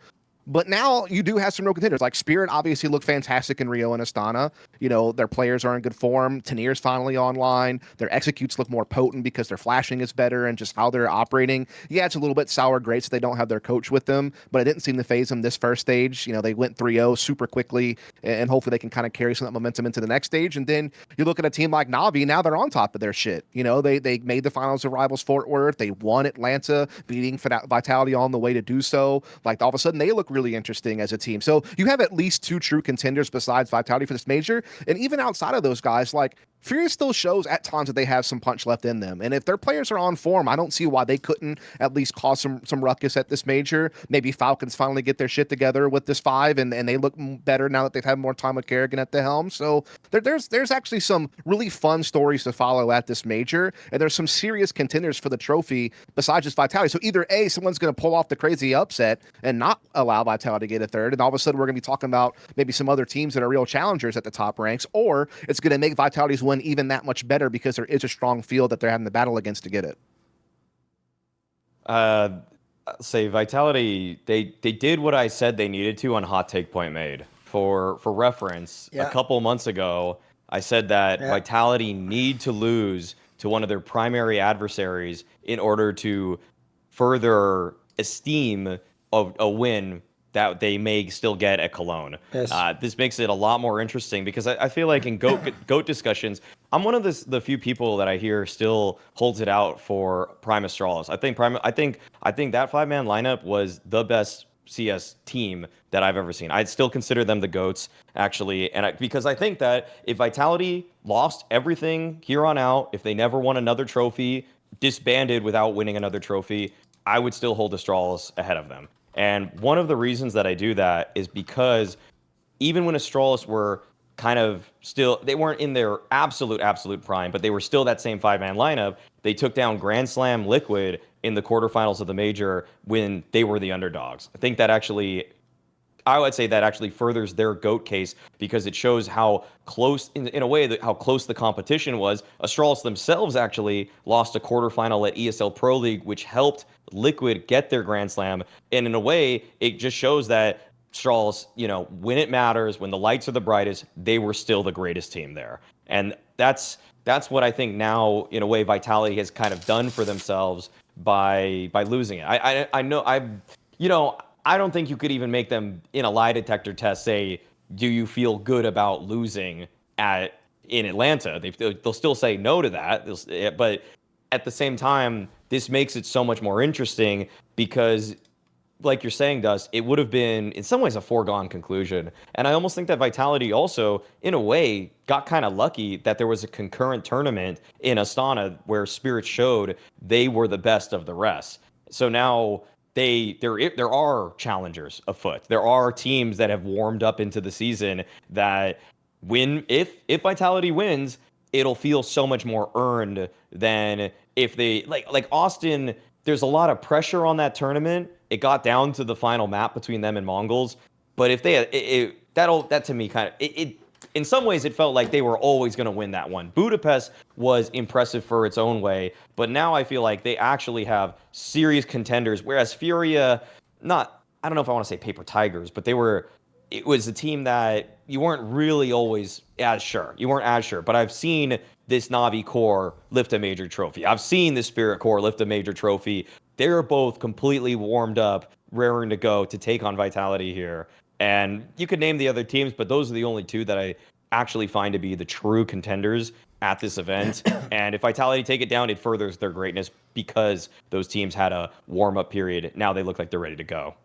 But now you do have some real contenders. Like Spirit obviously looked fantastic in Rio and Astana. You know, their players are in good form. Tanir's finally online. Their executes look more potent because their flashing is better and just how they're operating. Yeah, it's a little bit sour grapes that they don't have their coach with them, but it didn't seem to phase them this first stage. You know, they went 3-0 super quickly, and hopefully they can kind of carry some of that momentum into the next stage. And then you look at a team like Na'Vi, now they're on top of their shit. You know, they made the finals of Rivals Fort Worth. They won Atlanta, beating Vitality on the way to do so. Like, all of a sudden, they look really interesting as a team. So you have at least 2 true contenders besides Vitality for this major. And even outside of those guys, like, Furious still shows at times that they have some punch left in them. And if their players are on form, I don't see why they couldn't at least cause some ruckus at this major. Maybe Falcons finally get their shit together with this 5, and they look better now that they've had more time with Kerrigan at the helm. So there's actually some really fun stories to follow at this major, and there's some serious contenders for the trophy besides just Vitality. So either A, someone's going to pull off the crazy upset and not allow Vitality to get a 3rd, and all of a sudden we're going to be talking about maybe some other teams that are real challengers at the top ranks, or it's going to make Vitality's win even that much better because there is a strong field that they're having to battle against to get it. Say Vitality, they did what I said they needed to on Hot Take Point Made. For reference, a couple months ago, I said that Vitality need to lose to one of their primary adversaries in order to further esteem of a win that they may still get at Cologne. Yes. This makes it a lot more interesting because I feel like in GOAT discussions, I'm one of the few people that I hear still holds it out for Prime Astralis. I think that 5-man lineup was the best CS team that I've ever seen. I'd still consider them the GOATs, actually, because I think that if Vitality lost everything here on out, if they never won another trophy, disbanded without winning another trophy, I would still hold Astralis ahead of them. And one of the reasons that I do that is because even when Astralis were kind of still, they weren't in their absolute prime, but they were still that same 5-man lineup. They took down Grand Slam Liquid in the quarterfinals of the major when they were the underdogs. I think that I would say that actually furthers their GOAT case because it shows how close, in a way, how close the competition was. Astralis themselves actually lost a quarterfinal at ESL Pro League, which helped Liquid get their Grand Slam. And in a way, it just shows that Astralis, when it matters, when the lights are the brightest, they were still the greatest team there. And that's what I think now, in a way, Vitality has kind of done for themselves by losing it. I don't think you could even make them in a lie detector test say, do you feel good about losing in Atlanta? They'll still say no to that. But at the same time, this makes it so much more interesting because, like you're saying, dusT, it would have been in some ways a foregone conclusion. And I almost think that Vitality also, in a way, got kind of lucky that there was a concurrent tournament in Astana where Spirit showed they were the best of the rest. So now there are challengers afoot. There are teams that have warmed up into the season that if Vitality wins, it'll feel so much more earned than if they like Austin. There's a lot of pressure on that tournament. It got down to the final map between them and Mongols, but if they that to me kind of in some ways it felt like they were always going to win that one. Budapest was impressive for its own way, but now I feel like they actually have serious contenders, whereas Furia, I don't know if I want to say paper tigers, but it was a team that you weren't really always as sure. You weren't as sure, but I've seen this Na'Vi core lift a major trophy. I've seen the Spirit core lift a major trophy. They're both completely warmed up, raring to go to take on Vitality here. And you could name the other teams, but those are the only 2 that I actually find to be the true contenders at this event. And if Vitality take it down, it furthers their greatness because those teams had a warm-up period. Now they look like they're ready to go.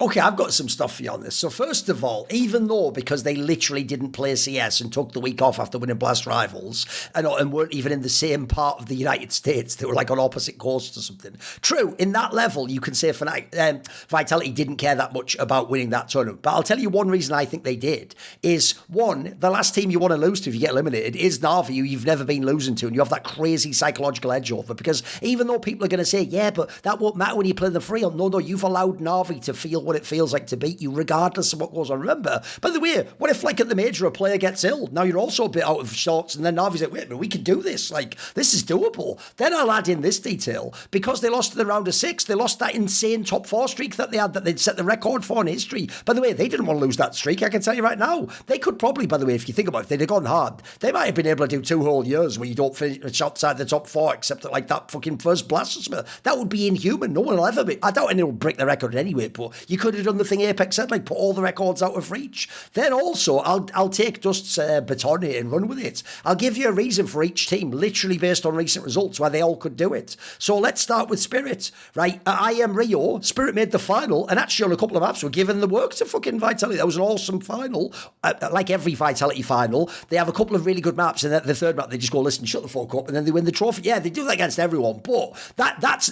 Okay, I've got some stuff for you on this. So first of all, even though because they literally didn't play CS and took the week off after winning Blast Rivals and weren't even in the same part of the United States, they were like on opposite coasts or something. True, in that level, you can say Fnatic, Vitality didn't care that much about winning that tournament. But I'll tell you one reason I think they did is, one, the last team you want to lose to if you get eliminated is Na'Vi, who you've never been losing to, and you have that crazy psychological edge over. Because even though people are going to say, yeah, but that won't matter when you play the free, no, you've allowed Na'Vi to feel what it feels like to beat you, regardless of what goes on. Remember, by the way, what if, like, at the Major, a player gets ill? Now you're also a bit out of sorts, and then Navi's like, wait a minute, we can do this. Like, this is doable. Then I'll add in this detail. Because they lost to the round of 6, they lost that insane top 4 streak that they had, that they'd set the record for in history. By the way, they didn't want to lose that streak, I can tell you right now. They could probably, by the way, if you think about it, if they'd have gone hard, they might have been able to do 2 whole years where you don't finish outside the top 4, except at, like, that fucking first blast or something. That would be inhuman. No one will ever be. I doubt anyone will break the record anyway, but you could have done the thing Apex said, like, put all the records out of reach. Then also, I'll take dusT's baton here and run with it. I'll give you a reason for each team, literally based on recent results, why they all could do it. So let's start with Spirit, right? At IM Rio, Spirit made the final, and actually on a couple of maps were given the work to fucking Vitality. That was an awesome final. Like every Vitality final, they have a couple of really good maps, and the third map, they just go, listen, shut the fuck up, and then they win the trophy. Yeah, they do that against everyone, but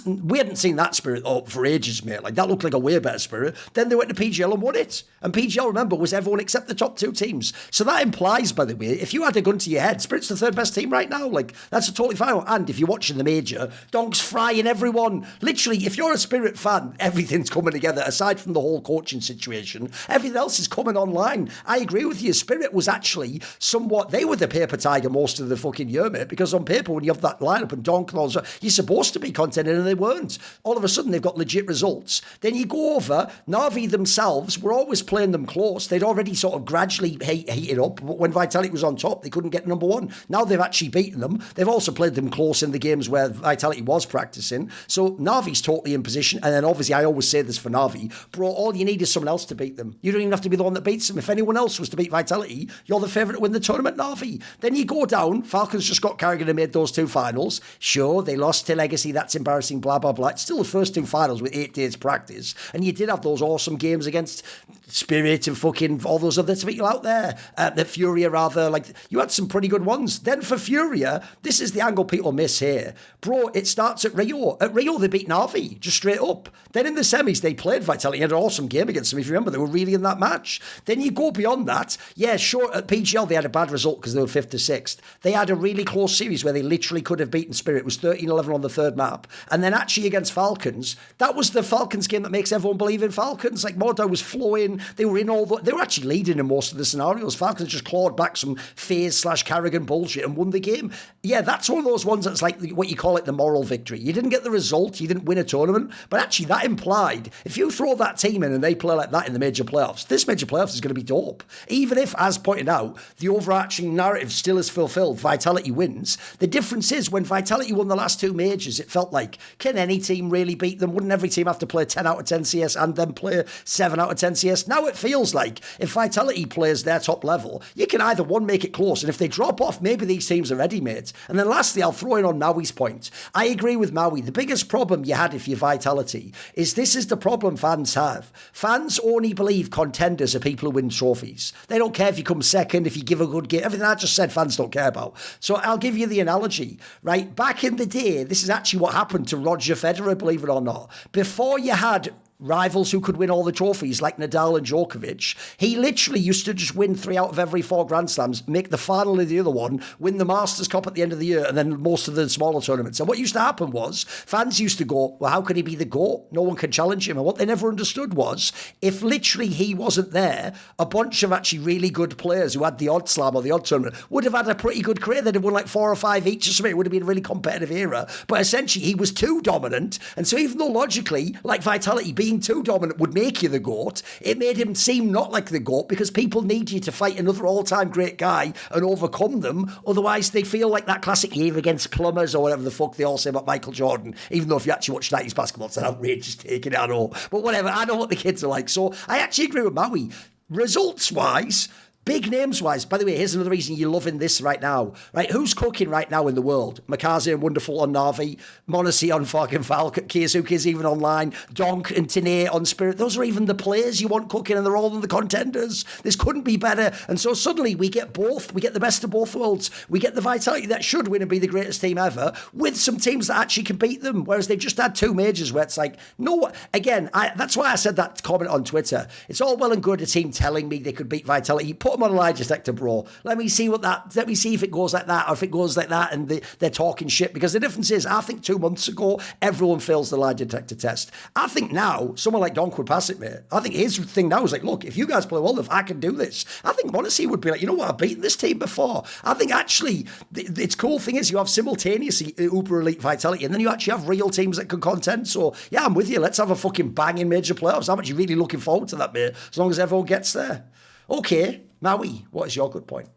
we hadn't seen that Spirit for ages, mate. Like, that looked like a way better Spirit. Then they went to PGL and won it. And PGL, remember, was everyone except the top 2 teams. So that implies, by the way, if you had a gun to your head, Spirit's the 3rd best team right now. Like, that's a totally fine one. And if you're watching the Major, donk's frying everyone. Literally, if you're a Spirit fan, everything's coming together. Aside from the whole coaching situation, everything else is coming online. I agree with you. Spirit was actually somewhat, they were the paper tiger most of the fucking year, mate, because on paper, when you have that lineup and donk and all that, you're supposed to be contending, and they weren't. All of a sudden, they've got legit results. Then you go over, Na'Vi themselves were always playing them close. They'd already sort of gradually heated up, but when Vitality was on top, they couldn't get number 1. Now they've actually beaten them. They've also played them close in the games where Vitality was practicing. So Na'Vi's totally in position, and then obviously, I always say this for Na'Vi, bro, all you need is someone else to beat them. You don't even have to be the one that beats them. If anyone else was to beat Vitality, you're the favourite to win the tournament, Na'Vi. Then you go down, Falcons just got Carrigan and made those 2 finals. Sure, they lost to Legacy, that's embarrassing, blah, blah, blah. It's still the first 2 finals with 8 days practice, and you did have those awesome games against Spirit and fucking all those other people out there. The Furia, rather, like, you had some pretty good ones. Then for Furia, this is the angle people miss here. Bro, it starts at Rio. At Rio, they beat Na'Vi, just straight up. Then in the semis, they played Vitality, had an awesome game against them, if you remember. They were really in that match. Then you go beyond that. Yeah, sure, at PGL, they had a bad result because they were 5th to 6th. They had a really close series where they literally could have beaten Spirit. It was 13-11 on the 3rd map. And then actually against Falcons, that was the Falcons game that makes everyone believe in Falcons. Like, Mordo was flowing. They were they were actually leading in most of the scenarios. Falcons just clawed back some FaZe/Carrigan bullshit and won the game. Yeah, that's one of those ones that's like what you call it, the moral victory. You didn't get the result, you didn't win a tournament, but actually that implied, if you throw that team in and they play like that in the major playoffs, this major playoffs is going to be dope. Even if, as pointed out, the overarching narrative still is fulfilled, Vitality wins. The difference is, when Vitality won the last 2 majors, it felt like, can any team really beat them? Wouldn't every team have to play 10 out of 10 CS and then play 7 out of 10 CS? Now it feels like, if Vitality plays their top level, you can either, one, make it close, and if they drop off, maybe these teams are ready-made. And then lastly, I'll throw in on Maui's point. I agree with Maui. The biggest problem you had if you're Vitality is this is the problem fans have. Fans only believe contenders are people who win trophies. They don't care if you come second, if you give a good game. Everything I just said, fans don't care about. So I'll give you the analogy, right? Back in the day, this is actually what happened to Roger Federer, believe it or not. Before you had rivals who could win all the trophies like Nadal and Djokovic, he literally used to just win 3 out of every 4 Grand Slams, make the final of the other one, win the Masters Cup at the end of the year, and then most of the smaller tournaments. And what used to happen was, fans used to go, well, how could he be the GOAT? No one can challenge him. And what they never understood was, if literally he wasn't there, a bunch of actually really good players who had the odd slam or the odd tournament would have had a pretty good career. They'd have won like 4 or 5 each or something. It would have been a really competitive era. But essentially, he was too dominant. And so even though logically, like Vitality, being too dominant would make you the GOAT, it made him seem not like the GOAT, because people need you to fight another all-time great guy and overcome them. Otherwise, they feel like that classic year against plumbers or whatever the fuck they all say about Michael Jordan, even though if you actually watch 90s basketball, it's an outrageous take, I know. But whatever, I know what the kids are like. So I actually agree with Maui. Results-wise, big names-wise, by the way, here's another reason you're loving this right now, right? Who's cooking right now in the world? Makaze and Wonderful on Na'Vi, Monacy on fucking Falcon, Kiyosuke's even online, Donk and Tine on Spirit. Those are even the players you want cooking, and they're all in the contenders. This couldn't be better. And so suddenly we get both. We get the best of both worlds. We get the Vitality that should win and be the greatest team ever, with some teams that actually can beat them, whereas they've just had 2 majors where it's like, no, again, that's why I said that comment on Twitter. It's all well and good a team telling me they could beat Vitality. You put them them on Elijah Sector, bro. Let me see if it goes like that, or if it goes like that, and they're talking shit. Because the difference is, I think 2 months ago, everyone fails the lie detector test. I think now, someone like Donk would pass it, mate. I think his thing now is like, look, if you guys play well enough, I can do this. I think Monacy would be like, you know what, I've beaten this team before. I think actually, it's cool thing is you have simultaneously uber elite Vitality, and then you actually have real teams that can contend. So yeah, I'm with you. Let's have a fucking banging major playoffs. I'm actually really looking forward to that, mate, as long as everyone gets there. Okay, Maui, what is your good point?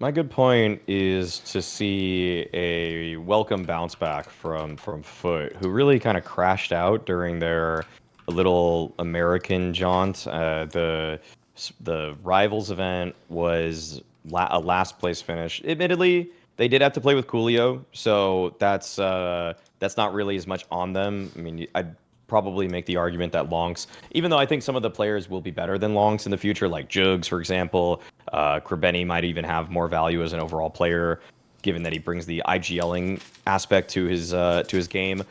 My good point is to see a welcome bounce back from Foot, who really kind of crashed out during their little American jaunt. The Rivals event was a last place finish. Admittedly, they did have to play with Coolio, so that's not really as much on them. I mean, I'd probably make the argument that Lonks, even though I think some of the players will be better than Lonks in the future, like Jugs, for example, Krabeni might even have more value as an overall player, given that he brings the IGLing aspect to his game.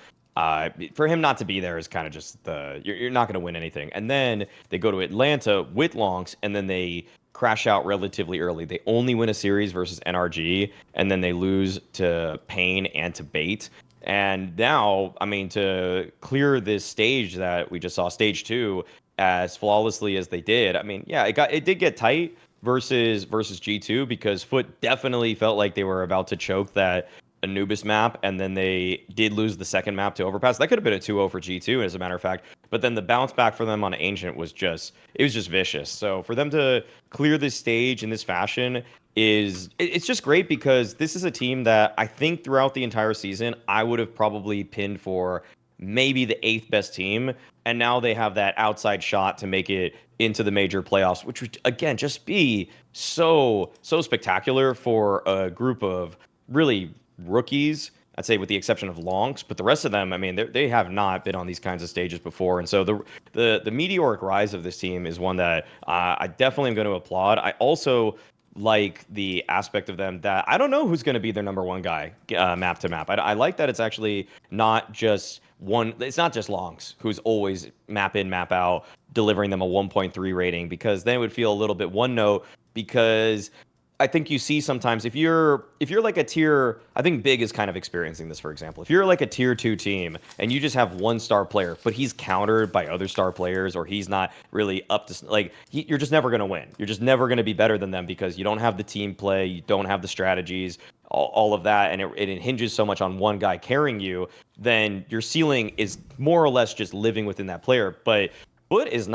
For him not to be there is kind of just you're not going to win anything. And then they go to Atlanta with Lonks, and then they crash out relatively early. They only win a series versus NRG, and then they lose to Pain and to Bait. And now, I mean, to clear this stage that we just saw, stage 2, as flawlessly as they did, I mean, yeah, it did get tight versus G2, because Foot definitely felt like they were about to choke that Anubis map, and then they did lose the second map to Overpass. That could have been a 2-0 for G2, as a matter of fact. But then the bounce back for them on Ancient was just vicious. So for them to clear this stage in this fashion it's just great, because this is a team that I think throughout the entire season I would have probably pinned for maybe the 8th best team, and now they have that outside shot to make it into the major playoffs, which would again just be so spectacular for a group of really rookies, I'd say, with the exception of Lonks, but the rest of them, I mean, they have not been on these kinds of stages before. And so the meteoric rise of this team is one that I definitely am going to applaud. I also like the aspect of them that I don't know who's going to be their number one guy map to map. I like that it's actually not just one. It's not just Lonks who's always map in, map out, delivering them a 1.3 rating, because then it would feel a little bit one note, because I think you see sometimes if you're like a tier, I think Big is kind of experiencing this, for example. If you're like a tier 2 team and you just have one star player, but he's countered by other star players, or he's not really up to, like, you're just never going to win. You're just never going to be better than them, because you don't have the team play, you don't have the strategies, all of that, and it hinges so much on one guy carrying you, then your ceiling is more or less just living within that player. But Foot is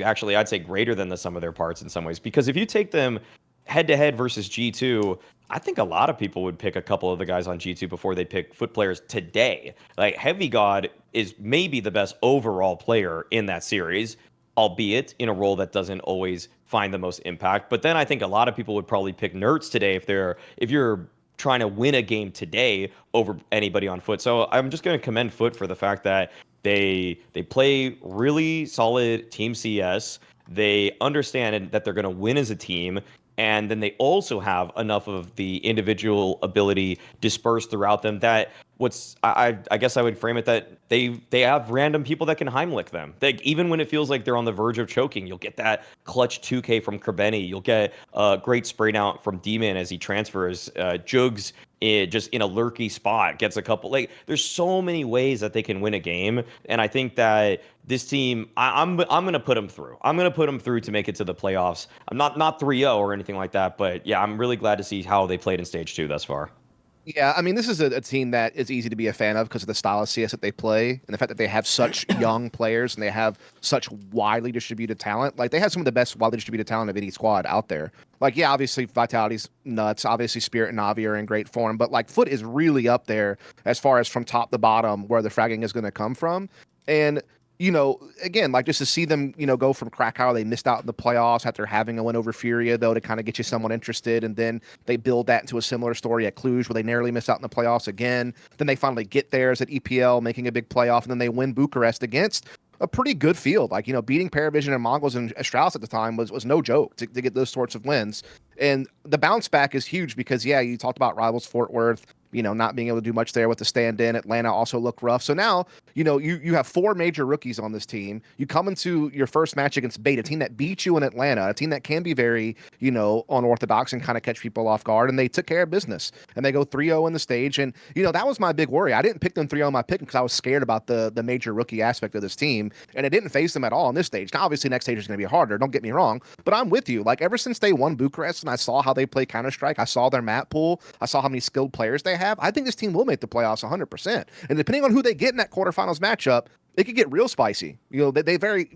actually, I'd say, greater than the sum of their parts in some ways, because if you take them head-to-head versus G2, I think a lot of people would pick a couple of the guys on G2 before they pick Foot players today. Like, Heavy God is maybe the best overall player in that series, albeit in a role that doesn't always find the most impact. But then I think a lot of people would probably pick Nerds today if you're trying to win a game today over anybody on Foot. So I'm just going to commend Foot for the fact that they play really solid team CS. They understand that they're going to win as a team, and then they also have enough of the individual ability dispersed throughout them that I guess I would frame it that they have random people that can Heimlich them. Even when it feels like they're on the verge of choking, you'll get that clutch 2K from Krabeni. You'll get a great spray out from D-Man as he transfers. Jugs just in a lurky spot gets a couple. Like, there's so many ways that they can win a game, and I think that this team, I'm going to put them through. I'm going to put them through to make it to the playoffs. I'm not 3-0 or anything like that, but yeah, I'm really glad to see how they played in stage 2 thus far. Yeah, I mean, this is a team that is easy to be a fan of because of the style of CS that they play and the fact that they have such young players and they have such widely distributed talent. Like, they have some of the best widely distributed talent of any squad out there. Like, yeah, obviously Vitality's nuts. Obviously Spirit and Navi are in great form, but like Foot is really up there as far as from top to bottom where the fragging is going to come from. And again, like, just to see them, go from Krakow, they missed out in the playoffs after having a win over Furia, though, to kind of get you someone interested. And then they build that into a similar story at Cluj, where they narrowly miss out in the playoffs again. Then they finally get theirs at EPL, making a big playoff. And then they win Bucharest against a pretty good field. Like, beating Paravision and Mongols and Strauss at the time was no joke to get those sorts of wins. And the bounce back is huge because, yeah, you talked about Rivals Fort Worth not being able to do much there with the stand-in. Atlanta also looked rough. So now, you have 4 major rookies on this team. You come into your first match against Bait, a team that beat you in Atlanta, a team that can be very, unorthodox and kind of catch people off guard, and they took care of business. And they go 3-0 in the stage. And, that was my big worry. I didn't pick them 3-0 in my pick because I was scared about the major rookie aspect of this team, and it didn't phase them at all on this stage. Now, obviously, next stage is going to be harder. Don't get me wrong, but I'm with you. Like, ever since they won Bucharest and I saw how they play Counter-Strike, I saw their map pool, I saw how many skilled players they have, I think this team will make the playoffs 100%. And depending on who they get in that quarterfinals matchup, it could get real spicy. They very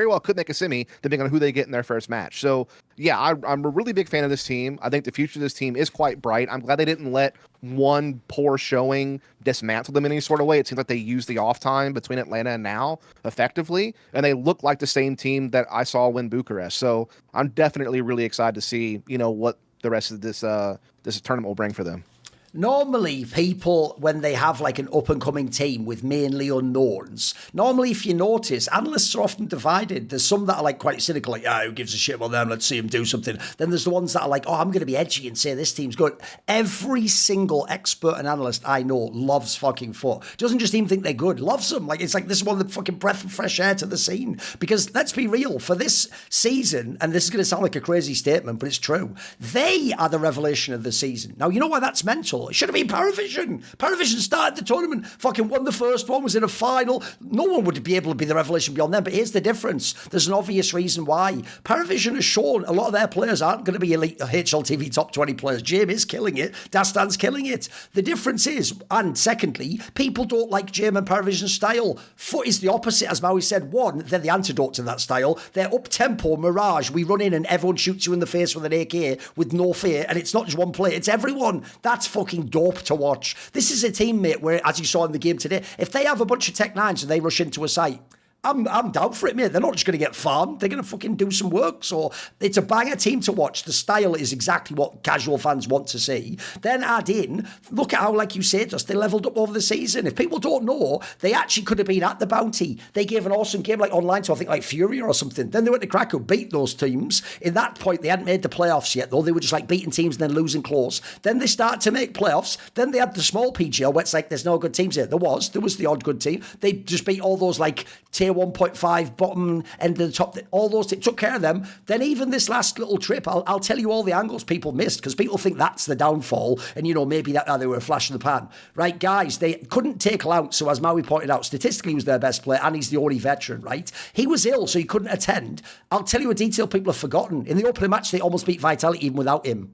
well could make a semi depending on who they get in their first match. So, yeah, I'm a really big fan of this team. I think the future of this team is quite bright. I'm glad they didn't let one poor showing dismantle them in any sort of way. It seems like they used the off time between Atlanta and now effectively, and they look like the same team that I saw win Bucharest. So I'm definitely really excited to see, what the rest of this tournament will bring for them. Normally, people, when they have like an up-and-coming team with mainly unknowns, normally, if you notice, analysts are often divided. There's some that are like quite cynical, like, who gives a shit about them? Let's see them do something. Then there's the ones that are like, I'm going to be edgy and say this team's good. Every single expert and analyst I know loves fucking FUT. Doesn't just even think they're good, loves them. Like, it's like this is one of the fucking breath of fresh air to the scene. Because let's be real, for this season, and this is going to sound like a crazy statement, but it's true, they are the revelation of the season. Now, you know why that's mental? It should have been Paravision. Paravision started the tournament, fucking won the first one, was in a final. No one would be able to be the revelation beyond them, but here's the difference. There's an obvious reason why. Paravision has shown a lot of their players aren't going to be elite HLTV top 20 players. Jame is killing it. dusT's killing it. The difference is, and secondly, people don't like Jame and Paravision's style. FUT is the opposite, as Maui said. One, they're the antidote to that style. They're up-tempo, mirage. We run in and everyone shoots you in the face with an AK with no fear, and it's not just one player, it's everyone. That's fucking dope to watch. This is a teammate where, as you saw in the game today, if they have a bunch of Tech 9s and they rush into a site, I'm down for it, mate. They're not just going to get farmed. They're going to fucking do some work. So it's a banger team to watch. The style is exactly what casual fans want to see. Then add in, look at how, like you said, just they leveled up over the season. If people don't know, they actually could have been at the Bounty. They gave an awesome game like online to, I think, like Fury or something. Then they went to Krakow, beat those teams. In that point, they hadn't made the playoffs yet, though. They were just like beating teams and then losing close. Then they start to make playoffs. Then they had the small PGL where it's like, there's no good teams here. There was the odd good team. They just beat all those like tier 1.5 bottom end of the top, all those took care of them. Then even this last little trip, I'll tell you all the angles people missed, because people think that's the downfall, and maybe that they were a flash in the pan. Right, guys, they couldn't take Lount, so as Maui pointed out, statistically he was their best player, and he's the only veteran, right? He was ill, so he couldn't attend. I'll tell you a detail people have forgotten. In the opening match, they almost beat Vitality even without him.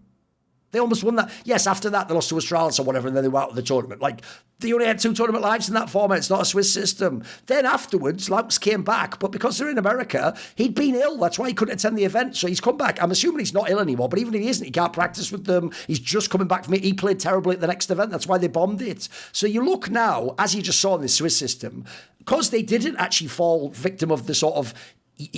They almost won that. Yes, after that, they lost to Astralis or whatever, and then they were out of the tournament. Like, they only had 2 tournament lives in that format. It's not a Swiss system. Then afterwards, Lamps came back, but because they're in America, he'd been ill. That's why he couldn't attend the event. So he's come back. I'm assuming he's not ill anymore, but even if he isn't, he can't practice with them. He's just coming back from it. He played terribly at the next event. That's why they bombed it. So you look now, as you just saw in the Swiss system, because they didn't actually fall victim of the sort of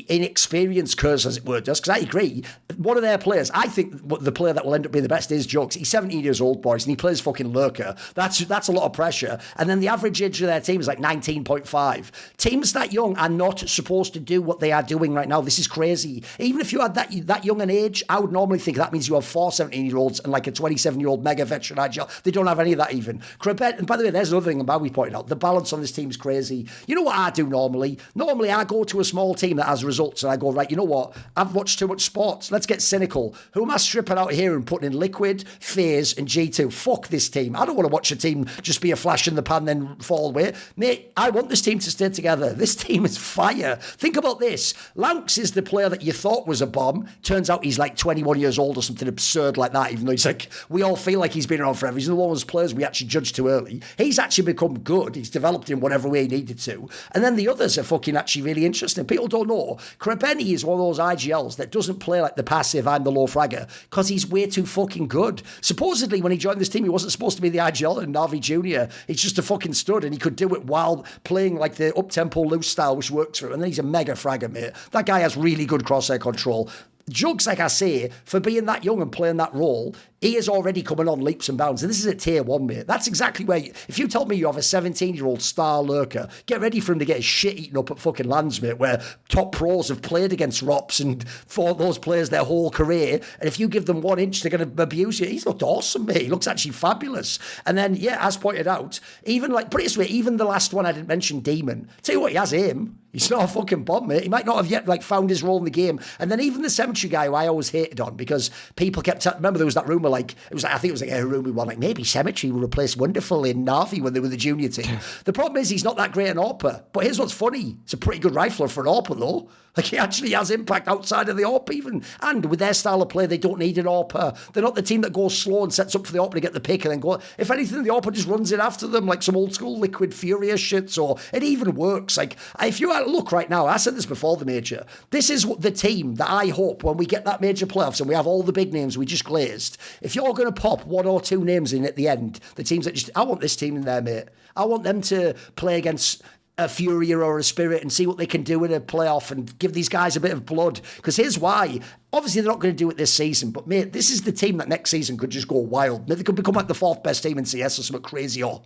inexperience curse, as it were, just because I agree, one of their players, I think the player that will end up being the best is Jokes. He's 17 years old, boys, and he plays fucking lurker. That's a lot of pressure. And then the average age of their team is like 19.5. Teams that young are not supposed to do what they are doing right now. This is crazy. Even if you had that young an age, I would normally think that means you have 4 17-year-olds and like a 27-year-old mega veteran IGL. They don't have any of that even. And by the way, there's another thing about we pointed out. The balance on this team is crazy. You know what I do normally? Normally I go to a small team that has results and I go, right, you know what? I've watched too much sports. Let's get cynical. Who am I stripping out here and putting in Liquid, FaZe, and G2? Fuck this team. I don't want to watch a team just be a flash in the pan then fall away. Mate, I want this team to stay together. This team is fire. Think about this. Lanx is the player that you thought was a bomb. Turns out he's like 21 years old or something absurd like that, even though he's like, we all feel like he's been around forever. He's one of those players we actually judged too early. He's actually become good. He's developed in whatever way he needed to. And then the others are fucking actually really interesting. People don't know. Krabeni is one of those IGLs that doesn't play like the passive, I'm the low fragger, because he's way too fucking good. Supposedly, when he joined this team, he wasn't supposed to be the IGL in Navi Jr. He's just a fucking stud, and he could do it while playing like the up-tempo loose style, which works for him. And then he's a mega fragger, mate. That guy has really good crosshair control. Jugs, like I say, for being that young and playing that role, he is already coming on leaps and bounds. And this is at tier 1, mate. That's exactly where, if you told me you have a 17-year-old star lurker, get ready for him to get his shit eaten up at fucking Lands, mate, where top pros have played against Rops and fought those players their whole career. And if you give them 1 inch, they're going to abuse you. He's looked awesome, mate. He looks actually fabulous. And then, yeah, as pointed out, even like, put it this way, even the last one I didn't mention, Demon, tell you what, he has aim. He's not a fucking bomb, mate. He might not have yet like found his role in the game. And then even the cemetery guy who I always hated on because people kept remember there was that rumour like I think it was like a rumour one like maybe Cemetery will replace Wonderful in Navi when they were the junior team. The problem is he's not that great an AWPer. But here's what's funny. It's a pretty good rifler for an AWPer though. Like he actually has impact outside of the AWP even. And with their style of play, they don't need an AWPer. They're not the team that goes slow and sets up for the AWPer to get the pick and then go. If anything, the AWPer just runs in after them like some old school Liquid Furious shit. So it even works. Like if you look right now, I said this before the major. This is the team that I hope when we get that major playoffs and we have all the big names we just glazed. If you're going to pop 1 or 2 names in at the end, the teams that just, I want this team in there, mate. I want them to play against a Furia or a Spirit and see what they can do in a playoff and give these guys a bit of blood. Because here's why. Obviously, they're not going to do it this season, but mate, this is the team that next season could just go wild. They could become like the 4th best team in CS or something crazy or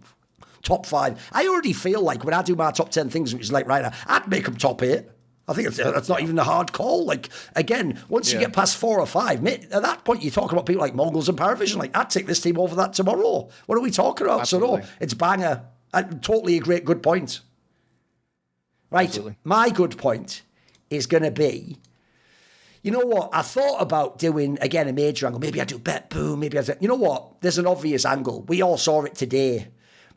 top 5. I already feel like when I do my top 10 things, which is like right now, I'd make them top 8. I think that's not even a hard call. Like, again, once you get past 4 or 5, mate, at that point, you're talking about people like Mongols and Paravision. Like, I'd take this team over that tomorrow. What are we talking about? Absolutely. So, no, it's banger. I totally agree. Good point. Right, absolutely. My good point is going to be, you know what? I thought about doing, again, a major angle. Maybe I do bet boom. Maybe I do, you know what? There's an obvious angle. We all saw it today.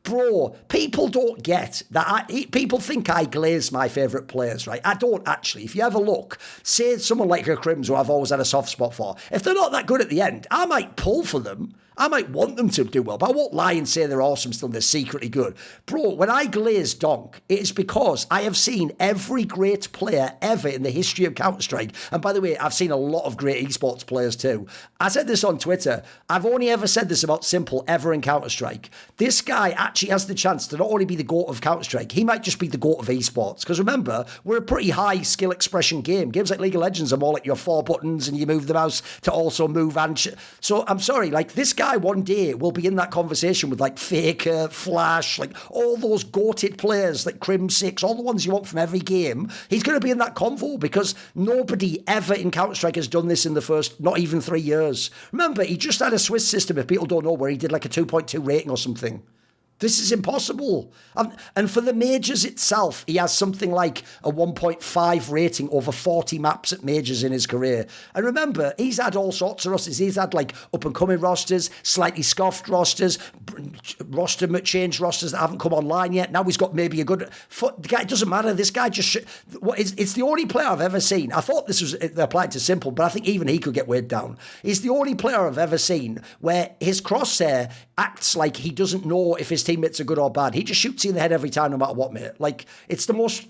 Bro, people don't get that. People think I glaze my favourite players, right? I don't actually. If you ever look, say someone like a KRIMZ who I've always had a soft spot for, if they're not that good at the end, I might pull for them. I might want them to do well, but I won't lie and say they're awesome still, they're secretly good. Bro, when I glaze donk, it is because I have seen every great player ever in the history of Counter-Strike. And by the way, I've seen a lot of great esports players too. I said this on Twitter. I've only ever said this about Simple ever in Counter-Strike. This guy actually has the chance to not only be the GOAT of Counter-Strike, he might just be the GOAT of esports. Because remember, we're a pretty high skill expression game. Games like League of Legends are more like your 4 buttons and you move the mouse to also move and so I'm sorry, like this guy one day will be in that conversation with like Faker, Flash, like all those goated players like KRIMZ, all the ones you want from every game. He's going to be in that convo because nobody ever in Counter-Strike has done this in the first, not even 3 years. Remember, he just had a Swiss system, if people don't know, where he did like a 2.2 rating or something. This is impossible. And for the majors itself, he has something like a 1.5 rating over 40 maps at majors in his career. And remember, he's had all sorts of rosters. He's had like up-and-coming rosters, slightly scoffed rosters, change rosters that haven't come online yet. Now he's got maybe a good... The guy, it doesn't matter. This guy just... It's the only player I've ever seen. I thought this was applied to Simple, but I think even he could get weighed down. He's the only player I've ever seen where his crosshair acts like he doesn't know if his teammates are good or bad. He just shoots you in the head every time, no matter what, mate. Like, it's the most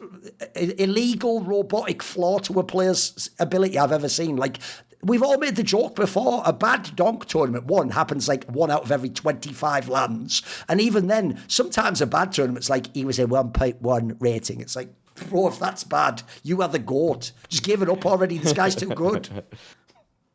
illegal, robotic flaw to a player's ability I've ever seen. Like, we've all made the joke before. A bad donk tournament, happens like 1 out of every 25 lands. And even then, sometimes a bad tournament's like, he was a 1.1 rating. It's like, bro, if that's bad, you are the GOAT. Just give it up already. This guy's too good.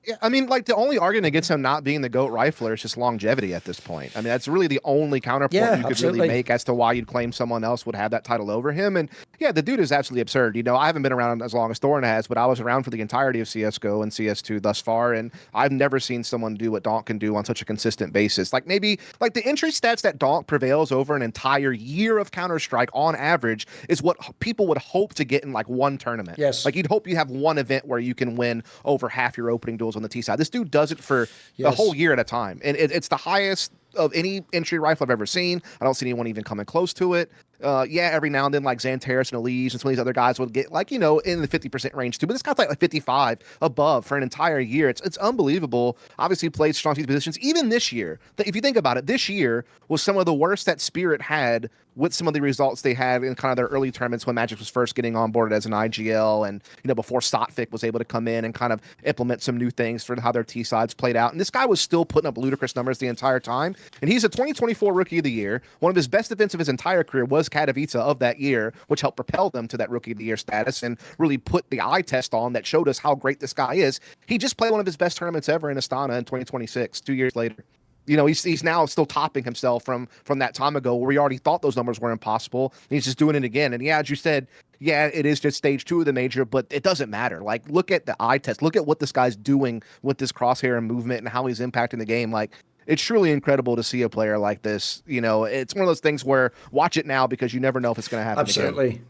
Yeah, I mean, like, the only argument against him not being the GOAT rifler is just longevity at this point. I mean, that's really the only counterpoint you could really make as to why you'd claim someone else would have that title over him. And yeah, the dude is absolutely absurd. You know, I haven't been around as long as Thorin has, but I was around for the entirety of CSGO and CS2 thus far, and I've never seen someone do what donk can do on such a consistent basis. Like, maybe, like, the entry stats that donk prevails over an entire year of Counter-Strike on average is what people would hope to get in, like, one tournament. Yes. Like, you'd hope you have one event where you can win over half your opening duels on the T side. This dude does it for the whole year at a time. And it's the highest of any entry rifle I've ever seen. I don't see anyone even coming close to it. Yeah, every now and then, like Xantares and Elise and some of these other guys would get, like, you know, in the 50% range too. But this guy's like 55 above for an entire year. It's unbelievable. Obviously, he played strong positions. Even this year, if you think about it, this year was some of the worst that Spirit had with some of the results they had in kind of their early tournaments when Magic was first getting onboarded as an IGL, and before Stotfic was able to come in and kind of implement some new things for how their T sides played out. And this guy was still putting up ludicrous numbers the entire time. And he's a 2024 Rookie of the Year. One of his best events of his entire career was Katowice of that year, which helped propel them to that Rookie of the Year status and really put the eye test on that showed us how great this guy is. He just played one of his best tournaments ever in Astana in 2026, 2 years later. He's now still topping himself from that time ago where we already thought those numbers were impossible. He's just doing it again. And yeah, as you said, yeah, it is just stage 2 of the major, but it doesn't matter. Like, look at the eye test. Look at what this guy's doing with this crosshair and movement and how he's impacting the game. Like, it's truly incredible to see a player like this. It's one of those things where watch it now because you never know if it's going to happen Absolutely.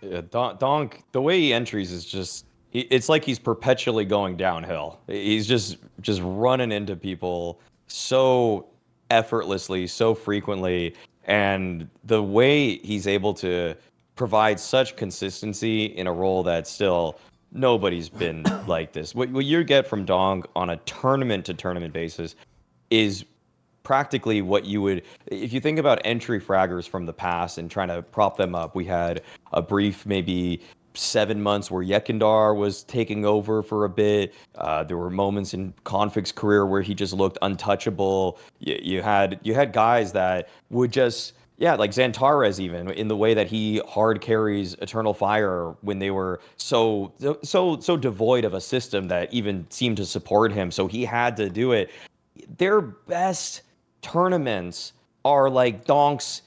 again. Yeah, Donk, the way he entries is just, it's like he's perpetually going downhill. He's just running into people so effortlessly, so frequently, and the way he's able to provide such consistency in a role that still nobody's been like this. What you get from Donk on a tournament-to-tournament basis is practically what you would, if you think about entry fraggers from the past and trying to prop them up. We had a brief maybe 7 months where Yekindar was taking over for a bit. There were moments in Config's career where he just looked untouchable. You had guys that would just, like Xantares, even in the way that he hard carries Eternal Fire when they were so devoid of a system that even seemed to support him. So he had to do it. Their best tournaments are like Donk's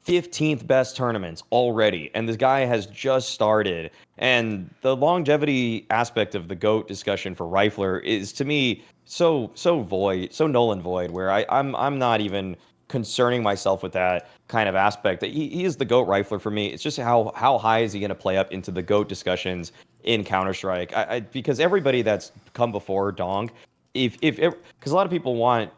15th best tournaments already, and this guy has just started. And the longevity aspect of the GOAT discussion for Rifler is, to me, so void, so null and void, where I'm not even concerning myself with that kind of aspect. That he is the GOAT Rifler for me. It's just how high is he going to play up into the GOAT discussions in Counter-Strike? Because everybody that's come before Donk, because a lot of people want,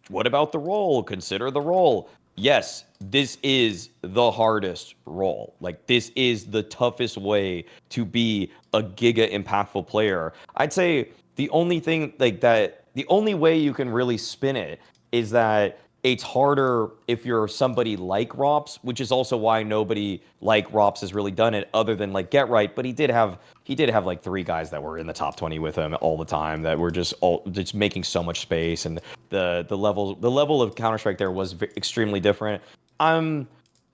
what about the role? Consider the role. Yes, this is the hardest role. Like, this is the toughest way to be a giga impactful player. I'd say the only thing the only way you can really spin it is that it's harder if you're somebody like Rops, which is also why nobody like Rops has really done it other than like Get Right. But he did have like 3 guys that were in the top 20 with him all the time that were just making so much space, and the level of Counter-Strike there was extremely different. I'm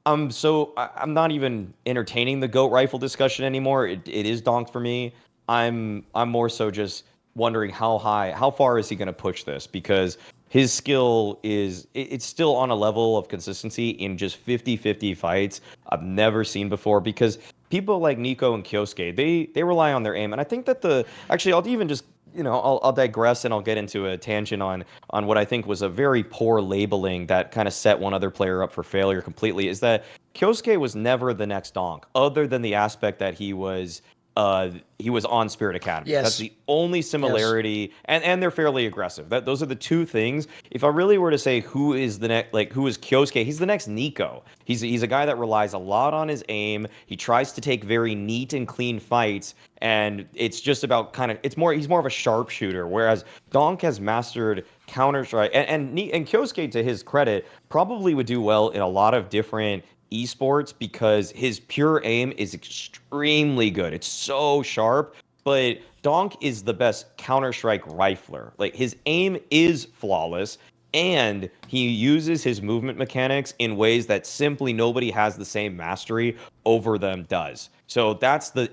not even entertaining the GOAT rifle discussion anymore. It is Donk for me. I'm more so just wondering how far is he going to push this, because his skill it's still on a level of consistency in just 50-50 fights I've never seen before, because people like Nico and Kyosuke, they rely on their aim. And I think that I'll even just, I'll digress and I'll get into a tangent on what I think was a very poor labeling that kind of set one other player up for failure completely, is that Kyosuke was never the next Donk, other than the aspect that he was on Spirit Academy. Yes. That's the only similarity, yes. And they're fairly aggressive. Those are the 2 things. If I really were to say who is the next, who is Kyosuke, he's the next Nico. He's a guy that relies a lot on his aim. He tries to take very neat and clean fights, and it's just about he's more of a sharpshooter. Whereas Donk has mastered Counter-Strike, and Kyosuke, to his credit, probably would do well in a lot of different esports because his pure aim is extremely good. It's so sharp, but Donk is the best Counter-Strike rifler. Like, his aim is flawless, and he uses his movement mechanics in ways that simply nobody has the same mastery over them does. So that's the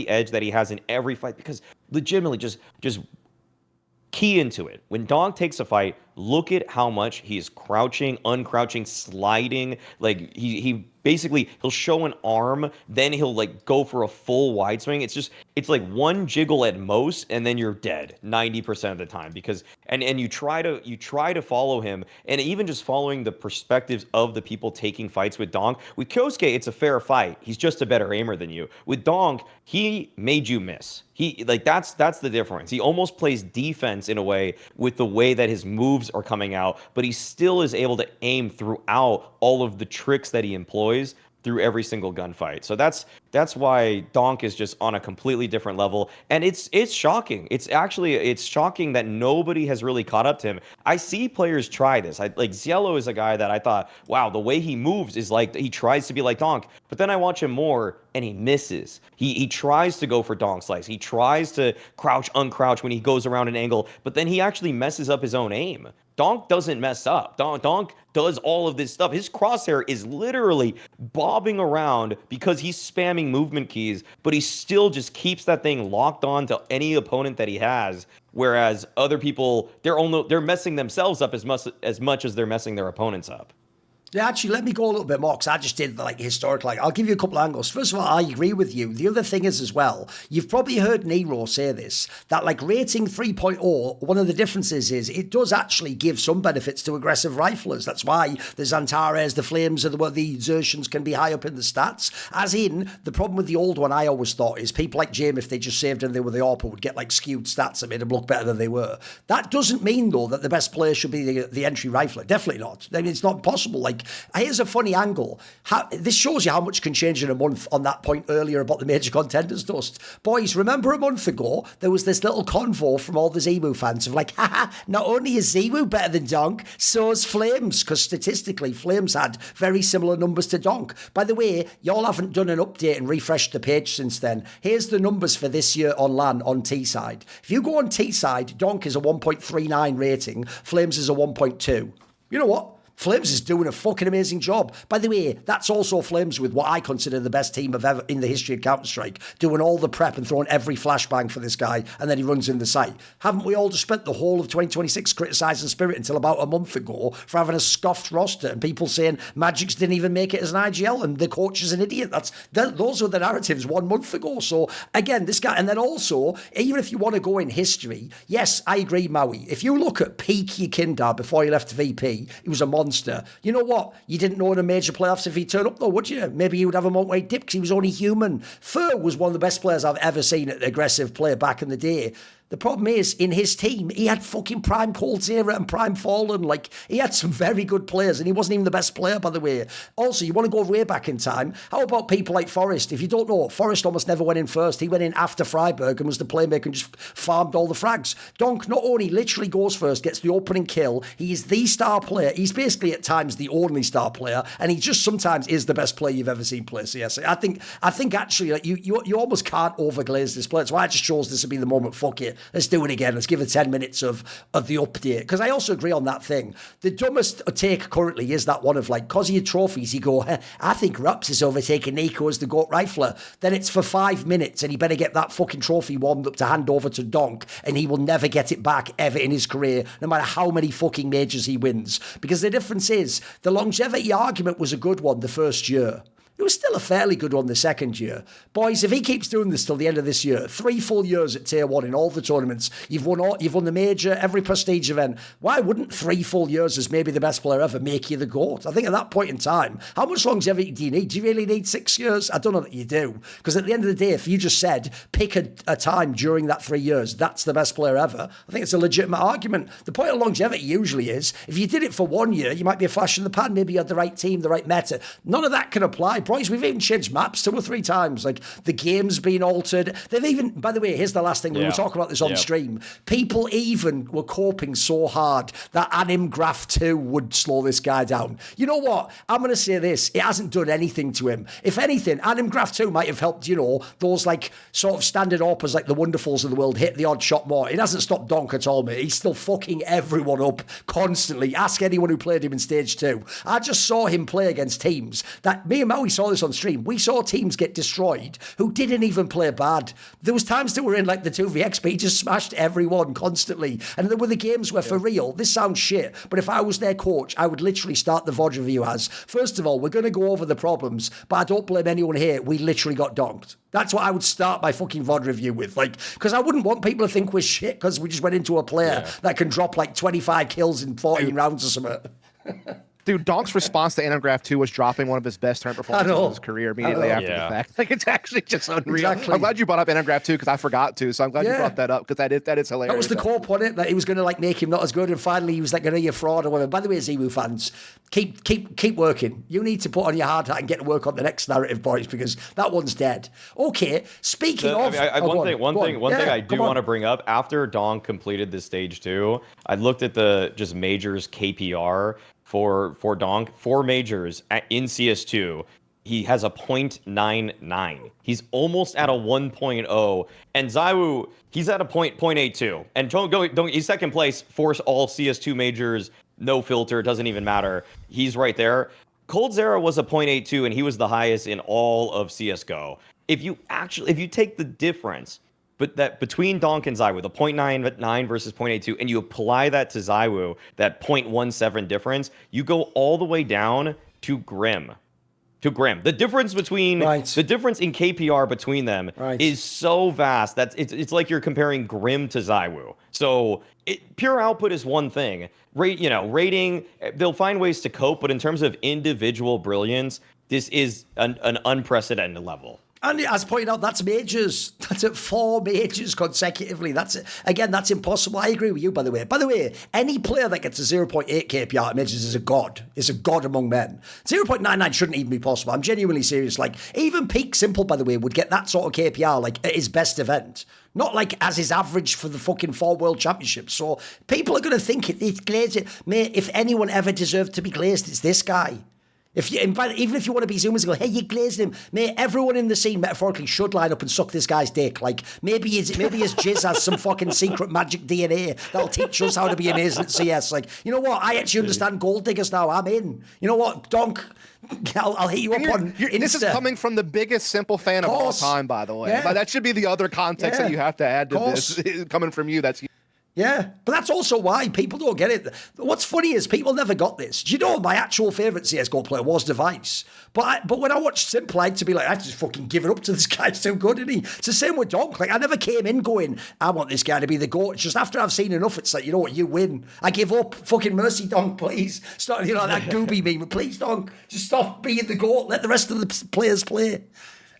edge that he has in every fight, because legitimately just key into it. When Donk takes a fight, look at how much he is crouching, uncrouching, sliding. Like, he basically, he'll show an arm, then he'll go for a full wide swing. It's like one jiggle at most, and then you're dead 90% of the time, because and you try to follow him, and even just following the perspectives of the people taking fights with Donk. With Kyosuke, it's a fair fight. He's just a better aimer than you. With Donk, he made you miss. That's the difference. He almost plays defense in a way with the way that his moves are coming out, but he still is able to aim throughout all of the tricks that he employs through every single gunfight. So that's That's why donk is just on a completely different level, and it's shocking. It's shocking that nobody has really caught up to him. I see players try this. Like Cielo is a guy that I thought, wow, the way he moves is like he tries to be like donk, but then I watch him more and he misses. He tries to go for donk slice. He tries to crouch uncrouch when he goes around an angle, but then he actually messes up his own aim. Donk doesn't mess up. Donk does all of this stuff. His crosshair is literally bobbing around because he's spamming movement keys, but he still just keeps that thing locked on to any opponent that he has. Whereas other people, they're messing themselves up as much as they're messing their opponents up. Yeah, actually, let me go a little bit more, because I just did like historic. Like, I'll give you a couple of angles. First of all, I agree with you. The other thing is as well, you've probably heard Nero say this, that like rating 3.0, one of the differences is it does actually give some benefits to aggressive riflers. That's why the Xantares, the Flames, the Xertians can be high up in the stats. As in, the problem with the old one, I always thought, is people like Jim, if they just saved and they were the AWP, would get like skewed stats that made them look better than they were. That doesn't mean, though, that the best player should be the entry rifler. Definitely not. I mean, it's not possible. Like, here's a funny angle. This shows you how much can change in a month on that point earlier about the major contenders, dusT. Boys, remember a month ago, there was this little convo from all the Zemu fans of like, haha, not only is Zemu better than donk, so's Flames, because statistically, Flames had very similar numbers to donk. By the way, y'all haven't done an update and refreshed the page since then. Here's the numbers for this year on LAN on T-side. If you go on T-side, donk is a 1.39 rating, Flames is a 1.2. You know what? Flames is doing a fucking amazing job. By the way, that's also Flames with what I consider the best team of ever in the history of Counter-Strike, doing all the prep and throwing every flashbang for this guy, and then he runs in the site. Haven't we all just spent the whole of 2026 criticising Spirit until about a month ago for having a scoffed roster and people saying Magic's didn't even make it as an IGL and the coach is an idiot? Those were the narratives 1 month ago. So again, this guy, and then also, even if you want to go in history, yes, I agree, Maui. If you look at peak Yekindar before he left VP, he was a monster. You know what? You didn't know in a major playoffs if he'd turn up though, would you? Maybe he would have a moment dip because he was only human. Fur was one of the best players I've ever seen at aggressive play back in the day. The problem is, in his team, he had fucking Prime Coldzera and Prime Fallen. Like, he had some very good players, and he wasn't even the best player, by the way. Also, you want to go way back in time, how about people like Forrest? If you don't know, Forrest almost never went in first. He went in after Freiberg and was the playmaker and just farmed all the frags. Donk not only literally goes first, gets the opening kill, he is the star player. He's basically at times the only star player, and he just sometimes is the best player you've ever seen play CS. I think actually, like, you almost can't overglaze this player. That's why I just chose this to be the moment. Fuck it. Let's do it again. Let's give it 10 minutes of the update. Because I also agree on that thing. The dumbest take currently is that one of like, because of your trophies, you go, I think Rups is overtaking Nico as the GOAT rifler. Then it's for 5 minutes and he better get that fucking trophy warmed up to hand over to donk, and he will never get it back ever in his career, no matter how many fucking majors he wins. Because the difference is, the longevity argument was a good one the first year. It was still a fairly good one the second year. Boys, if he keeps doing this till the end of this year, 3 full years at Tier 1 in all the tournaments, you've won the major, every prestige event, why wouldn't 3 full years as maybe the best player ever make you the GOAT? I think at that point in time, how much longevity do you need? Do you really need 6 years? I don't know that you do. Because at the end of the day, if you just said, pick a time during that 3 years, that's the best player ever, I think it's a legitimate argument. The point of longevity usually is, if you did it for 1 year, you might be a flash in the pan, maybe you had the right team, the right meta. None of that can apply. Boys, we've even changed maps 2 or 3 times. Like, the game's been altered. They've even, by the way, here's the last thing, we were talking about this on stream. People even were coping so hard that Anim Graph 2 would slow this guy down. You know what? I'm going to say this. It hasn't done anything to him. If anything, Anim Graph 2 might have helped, those like sort of standard AWPers like the Wonderfuls of the world hit the odd shot more. It hasn't stopped donk at all, mate. He's still fucking everyone up constantly. Ask anyone who played him in stage 2. I just saw him play against teams that, me and Maui saw this on stream, we saw teams get destroyed who didn't even play bad. There was times they were in like the 2vx, but he just smashed everyone constantly. And there were the games where, for real, this sounds shit, but if I was their coach, I would literally start the VOD review as, first of all, we're going to go over the problems, but I don't blame anyone here. We literally got donked. That's what I would start my fucking VOD review with. Like, because I wouldn't want people to think we're shit because we just went into a player that can drop like 25 kills in 14 rounds or something. Dude, Donk's response to Anagraph 2 was dropping one of his best turn performances of his career immediately after the fact. Like, it's actually just unreal. Exactly. I'm glad you brought up Anagraph 2 because I forgot to, so I'm glad you brought that up because that is hilarious. That was the core point, it? That he was going to like make him not as good, and finally he was like, "Going to be a fraud or whatever." By the way, ZWoo fans, keep working. You need to put on your hard hat and get to work on the next narrative, boys, because that one's dead. Okay, speaking of... One thing I do want to bring up, after Donk completed this stage 2, I looked at the just majors KPR for Donk, 4 majors in CS2. He has a 0.99. He's almost at a 1.0. And ZywOo, he's at a 0.82. And he's second place, force all CS2 majors, no filter, doesn't even matter. He's right there. coldzera was a 0.82, and he was the highest in all of CSGO. If you take the difference between Donk and ZywOo, the 0.99 versus 0.82, and you apply that to ZywOo, that 0.17 difference, you go all the way down to GamerLegion. The difference between the difference in KPR between them is so vast that it's like you're comparing GamerLegion to ZywOo. So pure output is one thing. Rating, they'll find ways to cope, but in terms of individual brilliance, this is an unprecedented level. And as pointed out, that's majors. That's at 4 majors consecutively. That's impossible. I agree with you, by the way. By the way, any player that gets a 0.8 KPR at majors is a god. Is a god among men. 0.99 shouldn't even be possible. I'm genuinely serious. Like, even Peak Simple, by the way, would get that sort of KPR, like, at his best event. Not like as his average for the fucking 4 World Championships. So people are going to think it's glazed. Mate, if anyone ever deserved to be glazed, it's this guy. Even if you want to be Zoomers and go, hey, you glazed him, mate, everyone in the scene metaphorically should line up and suck this guy's dick. Like, maybe his jizz has some fucking secret magic DNA that'll teach us how to be amazing at CS. Like, you know what? I actually understand gold diggers now. I'm in. You know what? Donk, I'll hit you up on Insta. This is coming from the biggest Simple fan of all time, by the way. Yeah. But that should be the other context that you have to add to this. Coming from you, that's... Yeah, but that's also why people don't get it. What's funny is people never got this. Do you know my actual favourite CSGO player was Device? But when I watched Simple, I had to be like, I just fucking give it up to this guy. It's too good, isn't he? It's the same with Donk. Like, I never came in going, I want this guy to be the GOAT. It's just after I've seen enough, it's like, you know what, you win. I give up. Fucking mercy, Donk, please. Stop, that Gooby meme. Please, Donk, just stop being the GOAT. Let the rest of the players play.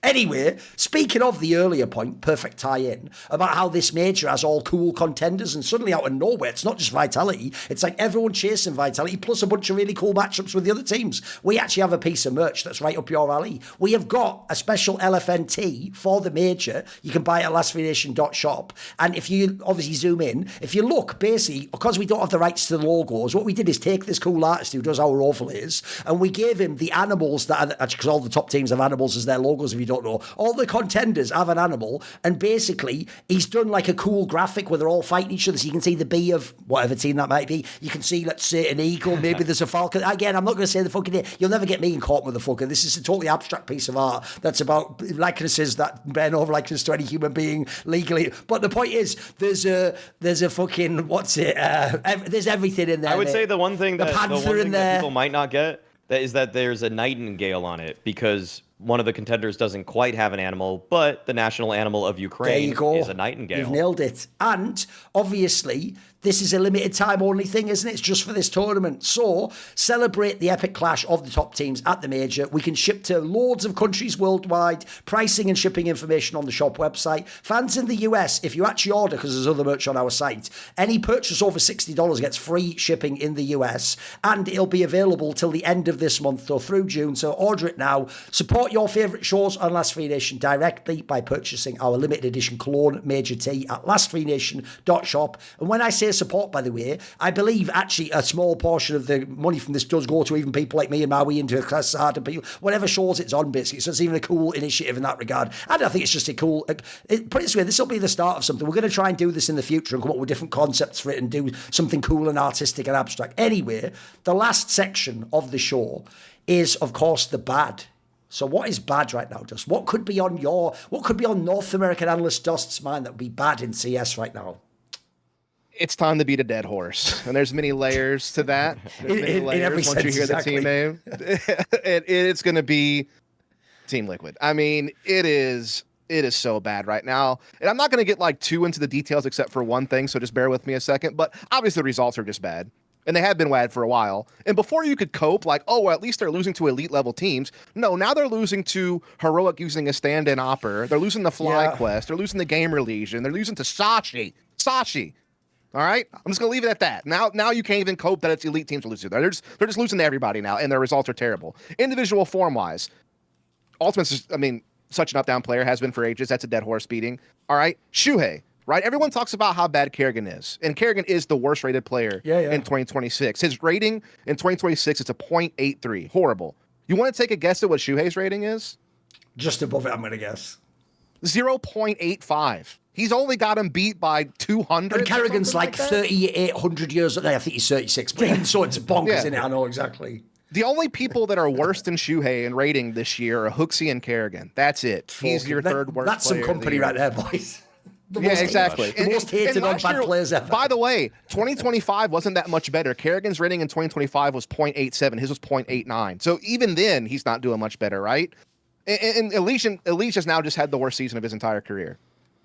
Anyway, speaking of the earlier point, perfect tie-in, about how this major has all cool contenders, and suddenly out of nowhere, it's not just Vitality, it's like everyone chasing Vitality, plus a bunch of really cool matchups with the other teams. We actually have a piece of merch that's right up your alley. We have got a special LFNT for the major. You can buy it at lastfreenation.shop. And if you obviously zoom in, if you look, basically, because we don't have the rights to the logos, what we did is take this cool artist who does our overlays, and we gave him the animals that are, actually, because all the top teams have animals as their logos, if you don't know. All the contenders have an animal, and basically he's done like a cool graphic where they're all fighting each other, so you can see the bee of whatever team that might be. You can see, let's say, an eagle, maybe there's a falcon. Again, I'm not going to say the fucking name. You'll never get me in court with the fucker. This is a totally abstract piece of art that's about likenesses that bear no likeness to any human being legally. But the point is, there's a fucking, there's everything in there. I would say the one thing that people might not get is that there's a nightingale on it, because one of the contenders doesn't quite have an animal, but the national animal of Ukraine is a nightingale. You've nailed it. And obviously, this is a limited time only thing, isn't it? It's just for this tournament. So celebrate the epic clash of the top teams at the major. We can ship to loads of countries worldwide. Pricing and shipping information on the shop website. Fans in the US, if you actually order, because there's other merch on our site, any purchase over $60 gets free shipping in the US, and it'll be available till the end of this month or through June. So order it now. Support your favourite shows on Last Free Nation directly by purchasing our limited edition Cologne Major tee at lastfreenation.shop. And when I say support, by the way, I believe actually a small portion of the money from this does go to even people like me and Maui and to Classard and people, whatever shows it's on, basically. So it's even a cool initiative in that regard. And I think it's just a cool, put it this way, this will be the start of something. We're going to try and do this in the future and come up with different concepts for it and do something cool and artistic and abstract. Anyway, the last section of the show is, of course, the bad. So what is bad right now, dusT? What could be on North American analyst dusT's mind that would be bad in CS right now? It's time to beat a dead horse, and there's many layers to that. There's many layers once you hear the team name. It's going to be Team Liquid. I mean, it is so bad right now, and I'm not going to get like too into the details except for one thing, so just bear with me a second. But obviously, the results are just bad. And they have been WAD for a while. And before you could cope, like, oh, well, at least they're losing to elite level teams. No, now they're losing to Heroic using a stand-in Opper. They're losing the Fly Quest. They're losing the GamerLegion. They're losing to Sashi. All right? I'm just going to leave it at that. Now you can't even cope that it's elite teams are losing. They're just losing to everybody now, and their results are terrible. Individual form-wise, Ultimate's just, I mean, such an up-down player, has been for ages. That's a dead horse beating. All right? Shuhei. Right, everyone talks about how bad Kerrigan is, and Kerrigan is the worst rated player in 2026. His rating in 2026 is a 0.83. Horrible. You want to take a guess at what Shuhei's rating is? Just above it, I'm going to guess. 0.85. He's only got him beat by 200. And Kerrigan's like 3,800 years old. I think he's 36, but so it's bonkers, isn't it? I know exactly. The only people that are worse than Shuhei in rating this year are Hooksy and Kerrigan. That's it. He's your third worst. That's some company right there, boys. Exactly. The most hated on bad players ever. By the way, 2025 wasn't that much better. Kerrigan's rating in 2025 was 0.87. His was 0.89. So even then, he's not doing much better, right? And Elysian has now just had the worst season of his entire career.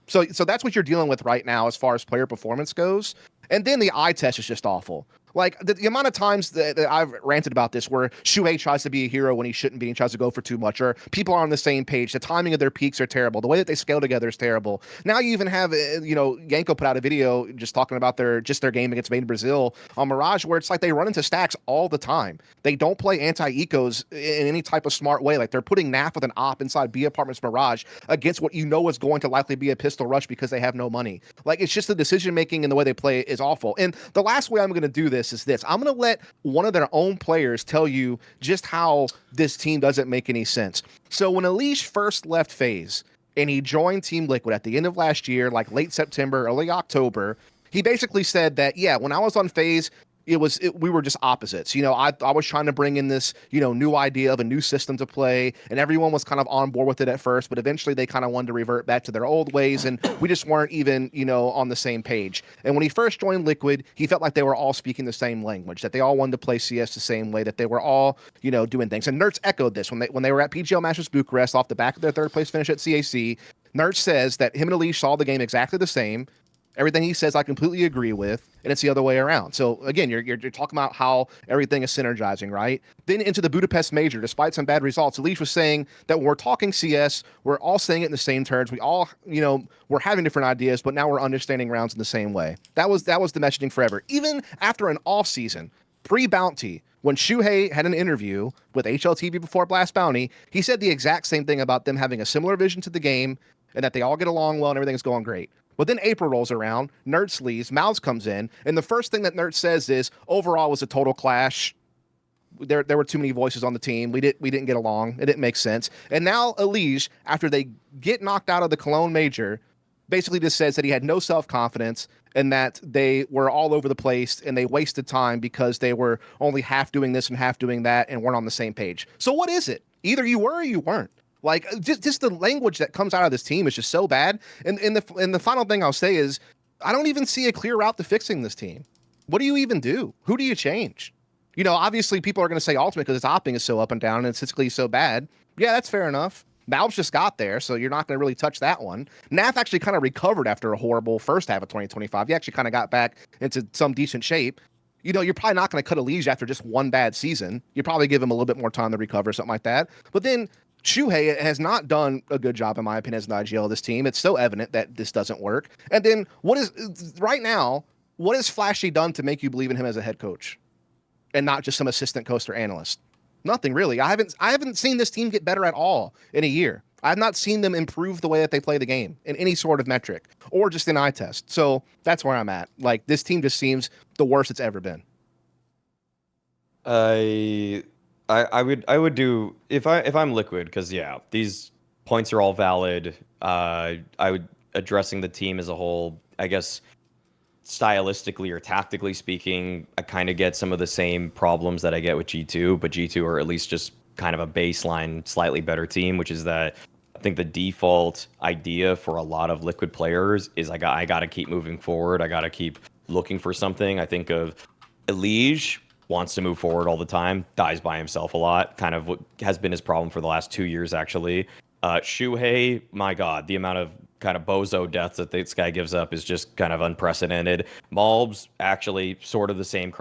So that's what you're dealing with right now as far as player performance goes. And then the eye test is just awful. Like, the amount of times that I've ranted about this where Shuhei tries to be a hero when he shouldn't be and tries to go for too much, or people are on the same page. The timing of their peaks are terrible. The way that they scale together is terrible. Now you even have, Yanko put out a video just talking about their game against Made in Brazil on Mirage, where it's like they run into stacks all the time. They don't play anti-ecos in any type of smart way. Like, they're putting NAF with an op inside B Apartments Mirage against what you know is going to likely be a pistol rush because they have no money. Like, it's just the decision-making and the way they play is awful. And the last way I'm going to do this is this. I'm going to let one of their own players tell you just how this team doesn't make any sense. So when Elish first left FaZe and he joined Team Liquid at the end of last year, like late September, early October, he basically said that, yeah, when I was on FaZe, we were just opposites. I was trying to bring in this, new idea of a new system to play, and everyone was kind of on board with it at first, but eventually they kind of wanted to revert back to their old ways, and we just weren't even, on the same page. And when he first joined Liquid, he felt like they were all speaking the same language, that they all wanted to play CS the same way, that they were all, doing things. And Nerds echoed this when they were at PGL Masters Bucharest off the back of their third place finish at CAC. Nerds says that him and Elish saw the game exactly the same. Everything he says, I completely agree with, and it's the other way around. So again, you're talking about how everything is synergizing, right? Then into the Budapest Major, despite some bad results, Elish was saying that when we're talking CS, we're all saying it in the same terms. We all, we're having different ideas, but now we're understanding rounds in the same way. That was the messaging forever. Even after an off season, pre-Bounty, when Shuhei had an interview with HLTV before Blast Bounty, he said the exact same thing about them having a similar vision to the game and that they all get along well and everything's going great. But then April rolls around, Nerds leaves, Mouse comes in, and the first thing that Nerds says is, overall was a total clash. There were too many voices on the team. We didn't get along. It didn't make sense. And now Elige, after they get knocked out of the Cologne Major, basically just says that he had no self-confidence and that they were all over the place and they wasted time because they were only half doing this and half doing that and weren't on the same page. So what is it? Either you were or you weren't. Like, just the language that comes out of this team is just so bad. And the final thing I'll say is, I don't even see a clear route to fixing this team. What do you even do? Who do you change? Obviously people are going to say Ultimate because its opping is so up and down and statistically so bad. Yeah, that's fair enough. Valve's just got there, so you're not going to really touch that one. NAF actually kind of recovered after a horrible first half of 2025. He actually kind of got back into some decent shape. You're probably not going to cut Elige after just one bad season. You probably give him a little bit more time to recover, something like that. But then Shuhei has not done a good job, in my opinion, as an IGL of this team. It's so evident that this doesn't work. And then what has Flashy done to make you believe in him as a head coach and not just some assistant coach or analyst? Nothing really. I haven't seen this team get better at all in a year. I have not seen them improve the way that they play the game in any sort of metric or just in eye test. So that's where I'm at. Like, this team just seems the worst it's ever been. I would do if I'm Liquid, because these points are all valid. I would addressing the team as a whole. I guess stylistically or tactically speaking, I kind of get some of the same problems that I get with G2, but G2 are at least just kind of a baseline, slightly better team, which is that I think the default idea for a lot of Liquid players is I got to keep moving forward. I got to keep looking for something. I think of Elige. Wants to move forward all the time, dies by himself a lot, kind of what has been his problem for the last 2 years, actually. Shuhei, my God, the amount of kind of bozo deaths that this guy gives up is just kind of unprecedented. Malb's actually sort of the same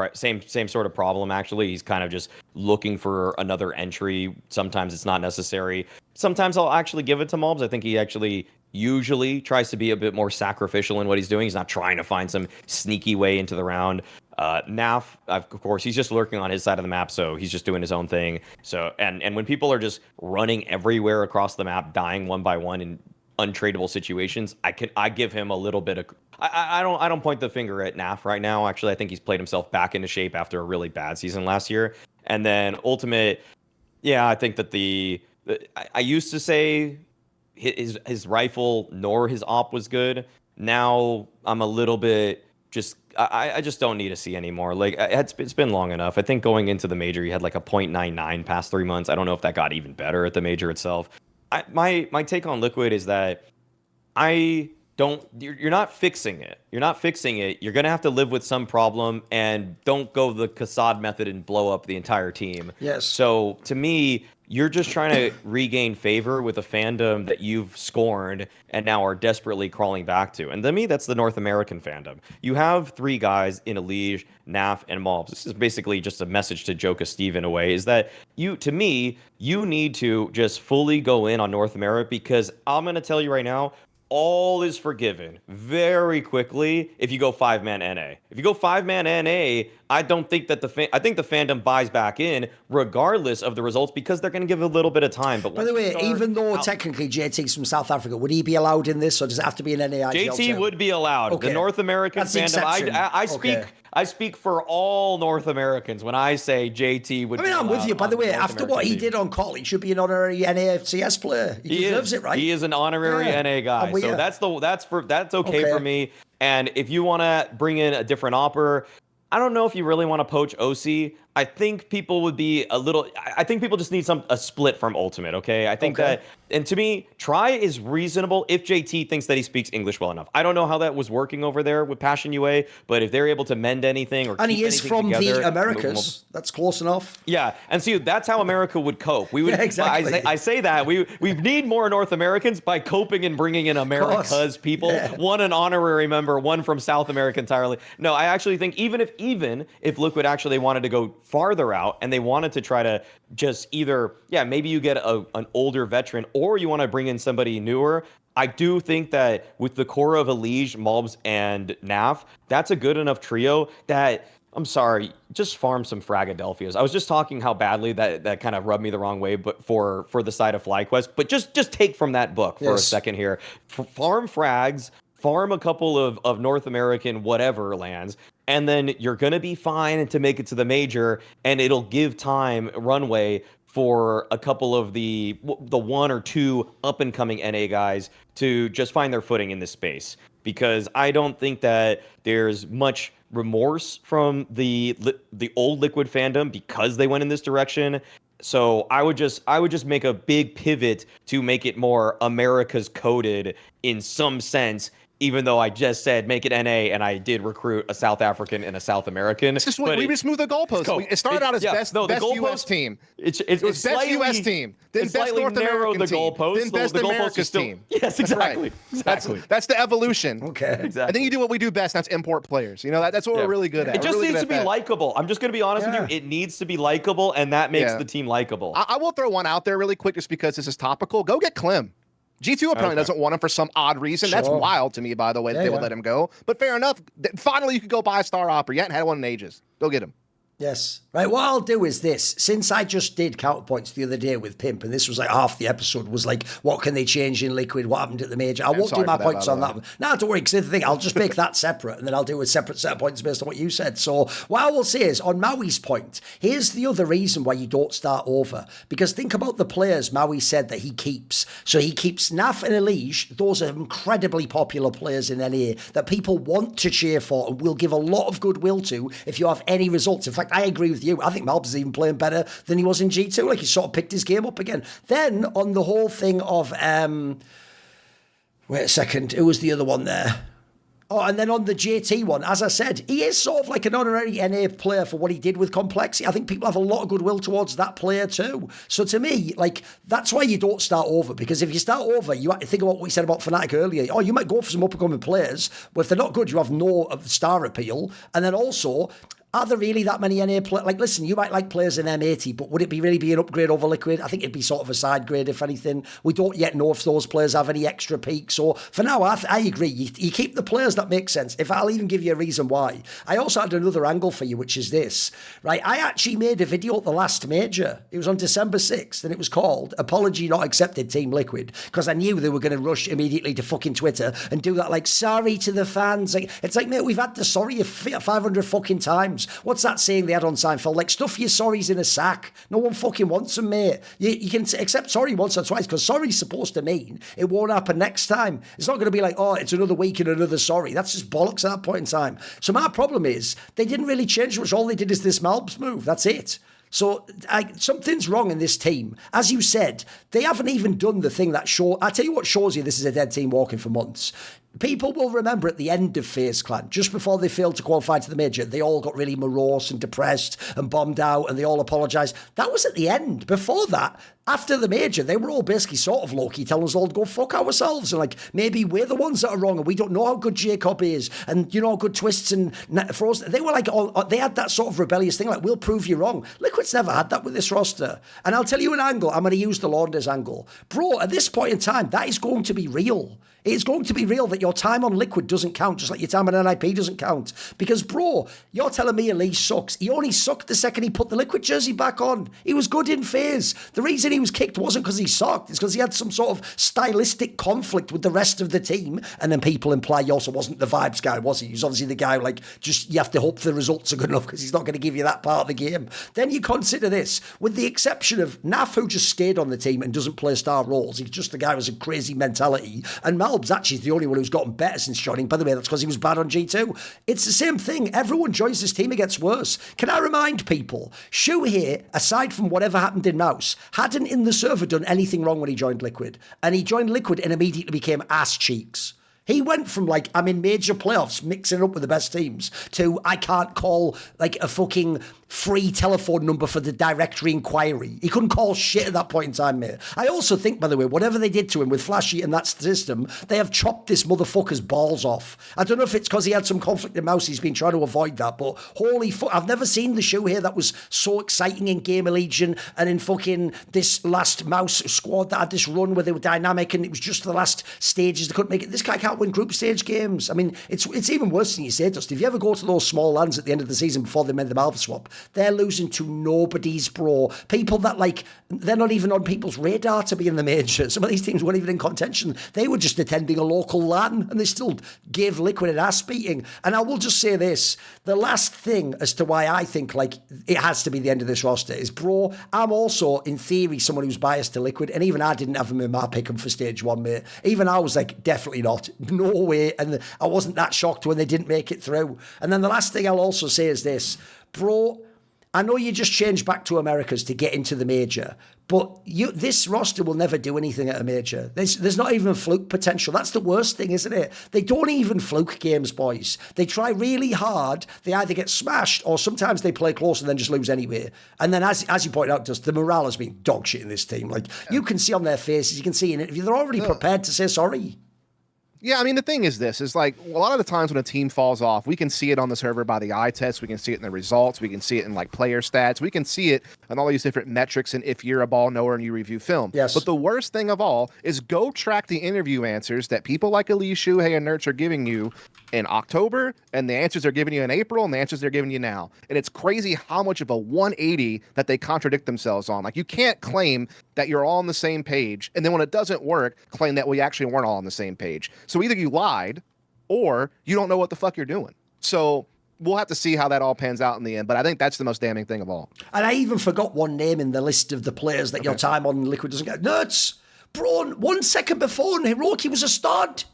sort of problem. Actually, he's kind of just looking for another entry. Sometimes it's not necessary. Sometimes I'll actually give it to Malbs. I think he actually usually tries to be a bit more sacrificial in what he's doing. He's not trying to find some sneaky way into the round. Naf, of course, he's just lurking on his side of the map, so he's just doing his own thing. So and when people are just running everywhere across the map, dying one by one in untradeable situations, I give him a little bit of I don't point the finger at Naf right now. Actually, I think he's played himself back into shape after a really bad season last year. And then Ultimate, yeah, I think that I used to say his rifle nor his op was good. Now I'm a little bit just I just don't need to see anymore. Like it's been long enough. I think going into the major, he had like a 0.99 past 3 months. I don't know if that got even better at the major itself. My take on Liquid is that you're not fixing it. You're not fixing it. You're going to have to live with some problem, and don't go the Kassad method and blow up the entire team. Yes. So to me, you're just trying to regain favor with a fandom that you've scorned and now are desperately crawling back to. And to me, that's the North American fandom. You have 3 guys in Elige, Naf, and Malbs. This is basically just a message to Joka Steve in a way, is that you need to just fully go in on North America, because I'm going to tell you right now, all is forgiven very quickly if you go 5-man NA. If you go 5-man NA, I don't think that I think the fandom buys back in regardless of the results, because they're going to give it a little bit of time. But by the way, even though technically JT's from South Africa, would he be allowed in this, or does it have to be an NA? JT would be allowed. Okay. The North American fandom. I speak for all North Americans when I say JT would. I'm with you. By the way, after what he did on Call, he should be an honorary NAFCS player. He deserves it, right? He is an honorary NA guy. So that's okay for me. And if you want to bring in a different opper, I don't know if you really want to poach OC. I think people would be I think people just need a split from Ultimate, okay? I think that, and to me, Try is reasonable if JT thinks that he speaks English well enough. I don't know how that was working over there with Passion UA, but if they're able to mend anything or and keep he is from together, the Americas, that's close enough. Yeah, and see, that's how America would cope. We would exactly. I say that we need more North Americans by coping and bringing in America's people. Yeah. One an honorary member, one from South America entirely. No, I actually think even if Liquid actually wanted to go farther out and they wanted to try to just either, maybe you get an older veteran, or you want to bring in somebody newer. I do think that with the core of Elige, Malbs, and Naf, that's a good enough trio that, I'm sorry, just farm some Fragadelphias. I was just talking how badly that kind of rubbed me the wrong way, but for the side of FlyQuest. But just take from that book for a second here. Farm frags, farm a couple of North American whatever lands, and then you're going to be fine to make it to the major, and it'll give time, runway, for a couple of the 1 or 2 up-and-coming NA guys to just find their footing in this space. Because I don't think that there's much remorse from the old Liquid fandom because they went in this direction. So I would just make a big pivot to make it more America's coded in some sense, even though I just said make it NA, and I did recruit a South African and a South American. It's just we just moved the goalposts. It started out as best US team. It's best US team, then best North American team, then best America's team. Yes, exactly. Exactly. That's the evolution. Okay. Exactly. I think you do what we do best. That's import players. You know, that's what we're really good at. It just needs to be likable. I'm just going to be honest with you. It needs to be likable, and that makes the team likable. I will throw one out there really quick just because this is topical. Go get Klim. G2 apparently doesn't want him for some odd reason. Sure. That's wild to me, by the way, that they would let him go. But fair enough. Finally, you could go buy a Star Opera. You hadn't had one in ages. Go get him. Yes. Right, what I'll do is this. Since I just did counterpoints the other day with Pimp, and this was like half the episode was like, what can they change in Liquid? What happened at the major? I won't do my points on that. No, don't worry, because the thing, I'll just make that separate, and then I'll do a separate set of points based on what you said. So what I will say is, on Maui's point, here's the other reason why you don't start over. Because think about the players Maui said that he keeps. So he keeps Naf and Elige. Those are incredibly popular players in NA that people want to cheer for and will give a lot of goodwill to if you have any results. In fact, I agree with you. I think Malbs is even playing better than he was in G2. Like, he sort of picked his game up again. Then, on the whole thing of... wait a second. Who was the other one there? Oh, and then on the JT one, as I said, he is sort of like an honorary NA player for what he did with Complexity. I think people have a lot of goodwill towards that player too. So to me, like, that's why you don't start over, because if you start over, you have to think about what we said about Fnatic earlier. Oh, you might go for some up-and-coming players, but if they're not good, you have no star appeal. And then also, are there really that many NA players? Like, listen, you might like players in M80, but would it really be an upgrade over Liquid? I think it'd be sort of a side grade, if anything. We don't yet know if those players have any extra peaks. So for now, I agree. You keep the players that make sense. If I'll even give you a reason why. I also had another angle for you, which is this, right? I actually made a video at the last major. It was on December 6th, and it was called Apology Not Accepted Team Liquid, because I knew they were going to rush immediately to fucking Twitter and do that, like, sorry to the fans. Like, it's like, mate, we've had the sorry 500 fucking times. What's that saying they had on Seinfeld? Like, stuff your sorries in a sack. No one fucking wants them, mate. You can accept sorry once or twice, because sorry's supposed to mean it won't happen next time. It's not going to be like, oh, it's another week and another sorry. That's just bollocks at that point in time. So my problem is, they didn't really change much. All they did is this Malbs move. That's it. So something's wrong in this team. As you said, they haven't even done the thing that I tell you what shows you this is a dead team walking for months. People will remember at the end of FaZe Clan, just before they failed to qualify to the major, they all got really morose and depressed and bombed out, and they all apologised. That was at the end. Before that, after the major, they were all basically sort of low-key telling us all to go fuck ourselves, and like, maybe we're the ones that are wrong, and we don't know how good Jacob is, and you know how good Twists and Frozen. They were like, they had that sort of rebellious thing, like, we'll prove you wrong. Liquid's never had that with this roster. And I'll tell you an angle. I'm going to use the Launders angle. Bro, at this point in time, that is going to be real. It's going to be real that your time on Liquid doesn't count, just like your time on NIP doesn't count. Because, bro, you're telling me Elise sucks. He only sucked the second he put the Liquid jersey back on. He was good in FaZe. The reason he was kicked wasn't because he sucked. It's because he had some sort of stylistic conflict with the rest of the team. And then people imply he also wasn't the vibes guy, was he? He was obviously the guy, like, just you have to hope the results are good enough because he's not going to give you that part of the game. Then you consider this, with the exception of Naf, who just stayed on the team and doesn't play star roles. He's just the guy with a crazy mentality. And Malb's actually the only one who's gotten better since joining. By the way, that's because he was bad on G2. It's the same thing. Everyone joins this team, it gets worse. Can I remind people, Shu here, aside from whatever happened in Mouse, hadn't in the server done anything wrong when he joined Liquid. And he joined Liquid and immediately became ass cheeks. He went from, like, I'm in major playoffs, mixing it up with the best teams, to I can't call, like, a fucking free telephone number for the directory inquiry. He couldn't call shit at that point in time, mate. I also think, by the way, whatever they did to him with Flashy and that system, they have chopped this motherfucker's balls off. I don't know if it's because he had some conflict in Mouse, he's been trying to avoid that, but holy fuck, I've never seen the Shu here that was so exciting in GamerLegion and in fucking this last Mouse squad that had this run where they were dynamic and it was just the last stages, they couldn't make it. This guy can't win group stage games. I mean, it's even worse than you say, dusT. If you ever go to those small lands at the end of the season before they made the Malva swap, they're losing to nobody's, bro. People that, like, they're not even on people's radar to be in the major. Some of these teams weren't even in contention. They were just attending a local LAN and they still gave Liquid an ass beating. And I will just say this, the last thing as to why I think, like, it has to be the end of this roster is, bro, I'm also, in theory, someone who's biased to Liquid, and even I didn't have them in my pick 'em for stage one, mate. Even I was like, definitely not. No way. And I wasn't that shocked when they didn't make it through. And then the last thing I'll also say is this, bro, I know you just changed back to Americas to get into the major, but this roster will never do anything at a major. There's not even fluke potential. That's the worst thing, isn't it? They don't even fluke games, boys. They try really hard. They either get smashed or sometimes they play close and then just lose anyway. And then, as you pointed out, just the morale has been dog shit in this team. Like, you can see on their faces, you can see in it, they're already prepared to say sorry. Yeah, I mean, the thing is this, is like, a lot of the times when a team falls off, we can see it on the server by the eye test, we can see it in the results, we can see it in, like, player stats, we can see it in all these different metrics, and if you're a ball knower and you review film. Yes. But the worst thing of all is go track the interview answers that people like Elise, Shuhei, and Nerds are giving you in October, and the answers they're giving you in April, and the answers they're giving you now. And it's crazy how much of a 180 that they contradict themselves on. Like, you can't claim that you're all on the same page, and then when it doesn't work, claim that we actually weren't all on the same page. So either you lied, or you don't know what the fuck you're doing. So we'll have to see how that all pans out in the end, but I think that's the most damning thing of all. And I even forgot one name in the list of the players that your time on Liquid doesn't get. Nerds! Bro, 1 second before, Hiroki was a stud.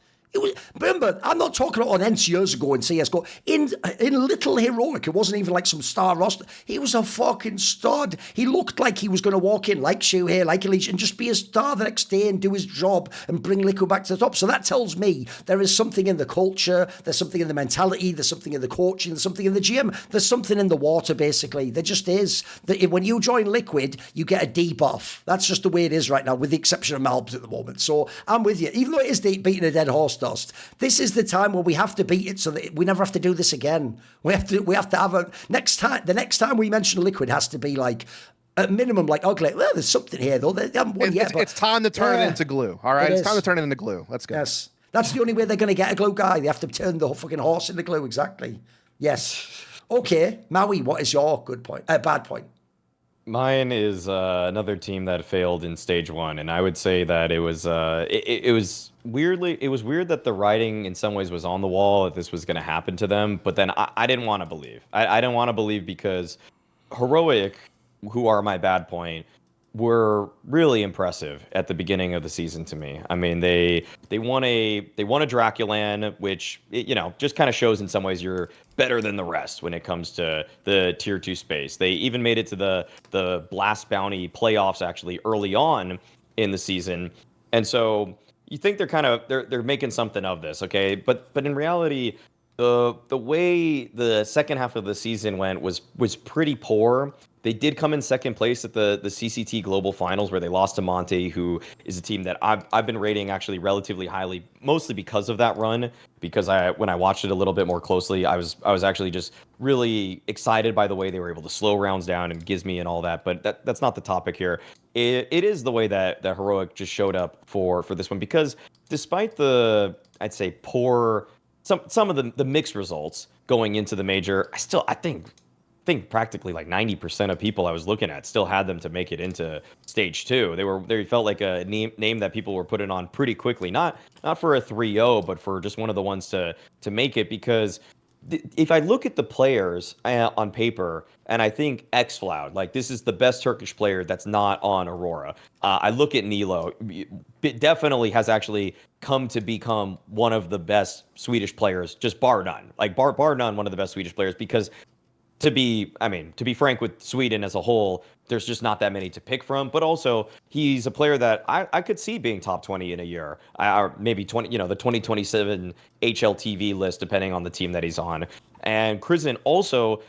Remember, I'm not talking about on Ents years ago in CSGO. In Little Heroic, it wasn't even like some star roster. He was a fucking stud. He looked like he was going to walk in like Shuhei, like Elise, and just be a star the next day and do his job and bring Liquid back to the top. So that tells me there is something in the culture, there's something in the mentality, there's something in the coaching, there's something in the GM, there's something in the water, basically. There just is. When you join Liquid, you get a debuff. That's just the way it is right now, with the exception of Malbs at the moment. So I'm with you. Even though it is beating a dead horse, dusT, this is the time where we have to beat it so that we never have to do this again. We have to have a next time. The next time we mention Liquid has to be like at minimum like ugly. Well, there's something here though. They haven't won yet. It's time to turn it into glue. All right, it's time to turn it into glue. Let's go. Yes, that's the only way they're going to get a glue guy. They have to turn the fucking horse into glue. Exactly. Yes. Okay, Maui, what is your good point? Bad point. Mine is another team that failed in stage one, and I would say that it was weird that the writing in some ways was on the wall that this was going to happen to them, but then I didn't want to believe. I didn't want to believe because Heroic, who are my bad point, were really impressive at the beginning of the season to me. I mean, they won a Draculan, which just kind of shows in some ways you're better than the rest when it comes to the tier 2 space. They even made it to the Blast Bounty playoffs actually early on in the season, and so you think they're making something of this, okay? But in reality, the way the second half of the season went was pretty poor. They did come in second place at the CCT Global Finals, where they lost to Monte, who is a team that I've been rating actually relatively highly, mostly because of that run. Because when I watched it a little bit more closely, I was actually just really excited by the way they were able to slow rounds down and Gizmy and all that. But that's not the topic here. It is the way that Heroic just showed up for this one, because despite the, I'd say, poor some of the mixed results going into the major, I think practically like 90% of people I was looking at still had them to make it into stage 2. They felt like a name that people were putting on pretty quickly, not for a 3-0, but for just one of the ones to make it. Because if I look at the players on paper, and I think xFloud, like this is the best Turkish player that's not on Aurora. I look at Nilo, it definitely has actually come to become one of the best Swedish players, just bar none. Like bar none, one of the best Swedish players, because to be frank with Sweden as a whole, there's just not that many to pick from. But also, he's a player that I could see being top 20 in a year, or maybe 20, the 2027 HLTV list, depending on the team that he's on. And KRIMZ also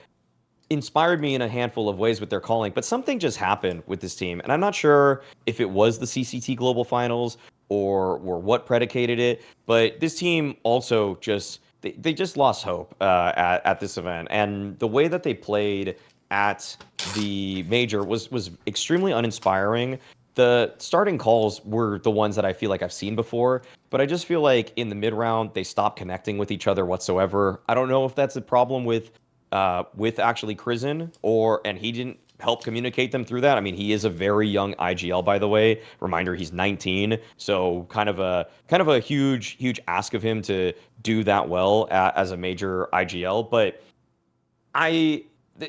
inspired me in a handful of ways with their calling, but something just happened with this team, and I'm not sure if it was the CCT Global Finals or what predicated it. But this team also just. They just lost hope at this event, and the way that they played at the major was extremely uninspiring. The starting calls were the ones that I feel like I've seen before, but I just feel like in the mid round they stopped connecting with each other whatsoever. I don't know if that's a problem with actually KRIMZ, and he didn't help communicate them through that. I mean, he is a very young IGL, by the way. Reminder, he's 19, so kind of a huge ask of him to do that well as a major IGL. But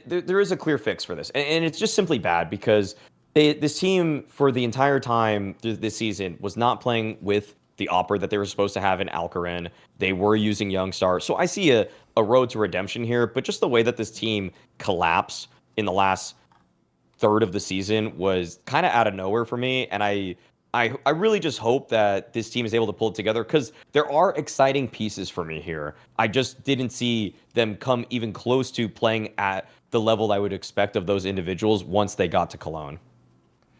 there is a clear fix for this, and it's just simply bad because this team for the entire time this season was not playing with the opera that they were supposed to have in Alcarin. They were using Youngstar, so I see a road to redemption here. But just the way that this team collapsed in the last third of the season was kind of out of nowhere for me, and I really just hope that this team is able to pull it together, because there are exciting pieces for me here. I just didn't see them come even close to playing at the level I would expect of those individuals once they got to Cologne.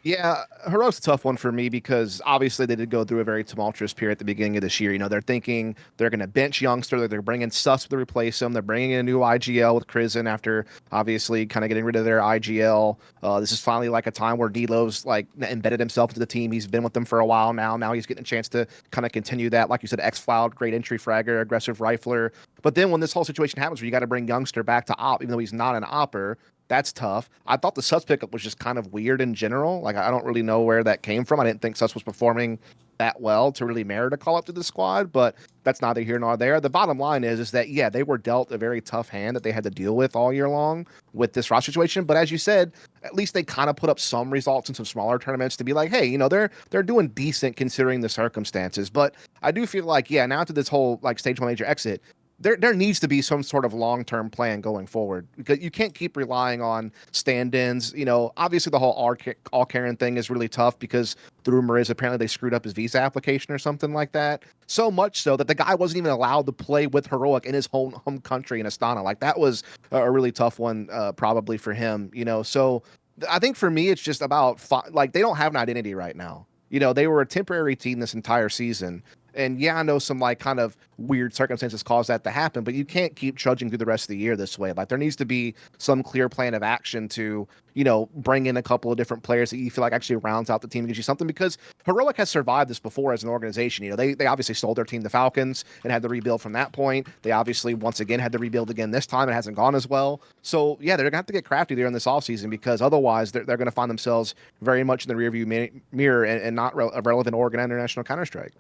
Yeah, Heroic's a tough one for me because obviously they did go through a very tumultuous period at the beginning of this year. They're thinking they're going to bench Youngster, they're bringing dusT to replace him, they're bringing in a new IGL with KRIMZ after obviously kind of getting rid of their IGL. This is finally like a time where Delo's like embedded himself into the team. He's been with them for a while now. Now he's getting a chance to kind of continue that. Like you said, xFloud, great entry fragger, aggressive rifler. But then when this whole situation happens where you got to bring Youngster back to op, even though he's not an opper, That's tough. I thought the Sus pickup was just kind of weird in general. Like, I don't really know where that came from. I didn't think Sus was performing that well to really merit a call up to the squad, but that's neither here nor there. The bottom line is that, yeah, they were dealt a very tough hand that they had to deal with all year long with this roster situation. But as you said, at least they kind of put up some results in some smaller tournaments to be like, hey, they're doing decent considering the circumstances. But I do feel like, yeah, now to this whole like stage 1 major exit, there needs to be some sort of long-term plan going forward, because you can't keep relying on stand-ins. Obviously the whole all Karen thing is really tough because the rumor is apparently they screwed up his visa application or something like that. So much so that the guy wasn't even allowed to play with Heroic in his home country in Astana. Like, that was a really tough one, probably for him, So I think for me, it's just about they don't have an identity right now. They were a temporary team this entire season. And yeah, I know some like kind of weird circumstances caused that to happen, but you can't keep trudging through the rest of the year this way. Like, there needs to be some clear plan of action to, bring in a couple of different players that you feel like actually rounds out the team and gives you something, because Heroic has survived this before as an organization. They obviously sold their team, the Falcons, and had to rebuild from that point. They obviously once again had to rebuild again this time. It hasn't gone as well. So yeah, they're gonna have to get crafty there in this offseason, because otherwise they're gonna find themselves very much in the rearview mirror and not a relevant Oregon International Counter-Strike.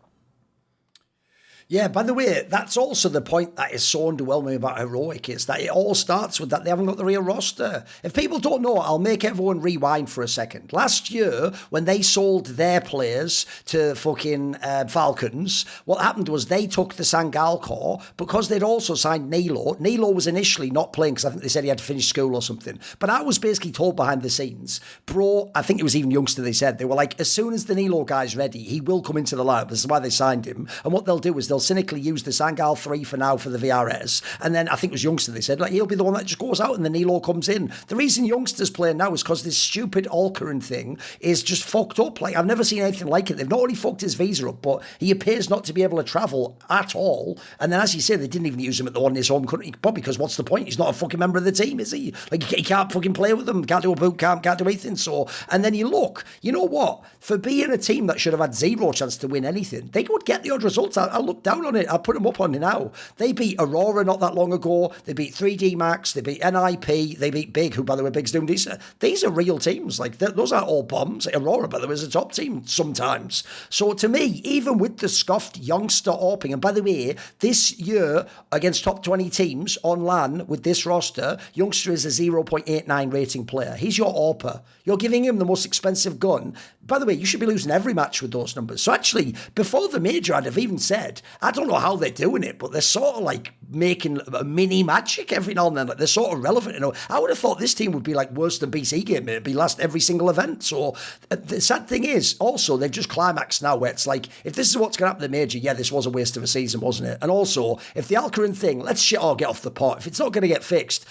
Yeah, by the way, that's also the point that is so underwhelming about Heroic, is that it all starts with that they haven't got the real roster. If people don't know, I'll make everyone rewind for a second. Last year, when they sold their players to fucking Falcons, what happened was they took the Sangal core because they'd also signed Nilo. Nilo was initially not playing because I think they said he had to finish school or something. But I was basically told behind the scenes, bro, I think it was even Youngster, they said, they were like, as soon as the Nilo guy's ready, he will come into the lineup. This is why they signed him. And what they'll do is they'll cynically use the Sangal 3 for now for the VRS, and then I think it was Youngster, they said, like, he'll be the one that just goes out and the Nilo comes in. The reason Youngster's playing now is because this stupid Alcaran thing is just fucked up. Like, I've never seen anything like it. They've not only fucked his visa up, but he appears not to be able to travel at all. And then, as you say, they didn't even use him at the one in his home country, probably because what's the point? He's not a fucking member of the team, is he? Like, he can't fucking play with them, can't do a boot camp, can't do anything. So, and then you look, you know what? For being a team that should have had zero chance to win anything, they would get the odd results. I look down on it. I put them up on it now. They beat Aurora not that long ago. They beat 3D Max. They beat NIP. They beat Big, who, by the way, Big's doing decent. These are real teams. Like, those aren't all bombs. Aurora, by the way, is a top team sometimes. So to me, even with the scuffed Youngster AWPing, and by the way, this year against top 20 teams on LAN with this roster, Youngster is a 0.89 rating player. He's your AWPer. You're giving him the most expensive gun. By the way, you should be losing every match with those numbers. So actually, before the major, I'd have even said, I don't know how they're doing it, but they're sort of like making a mini magic every now and then. Like, they're sort of relevant. I would have thought this team would be like worse than BC Game. It'd be last every single event. So the sad thing is, also, they've just climaxed now where it's like, if this is what's going to happen in the major, yeah, this was a waste of a season, wasn't it? And also, if the Alcaran thing, let's shit all get off the pot. If it's not going to get fixed,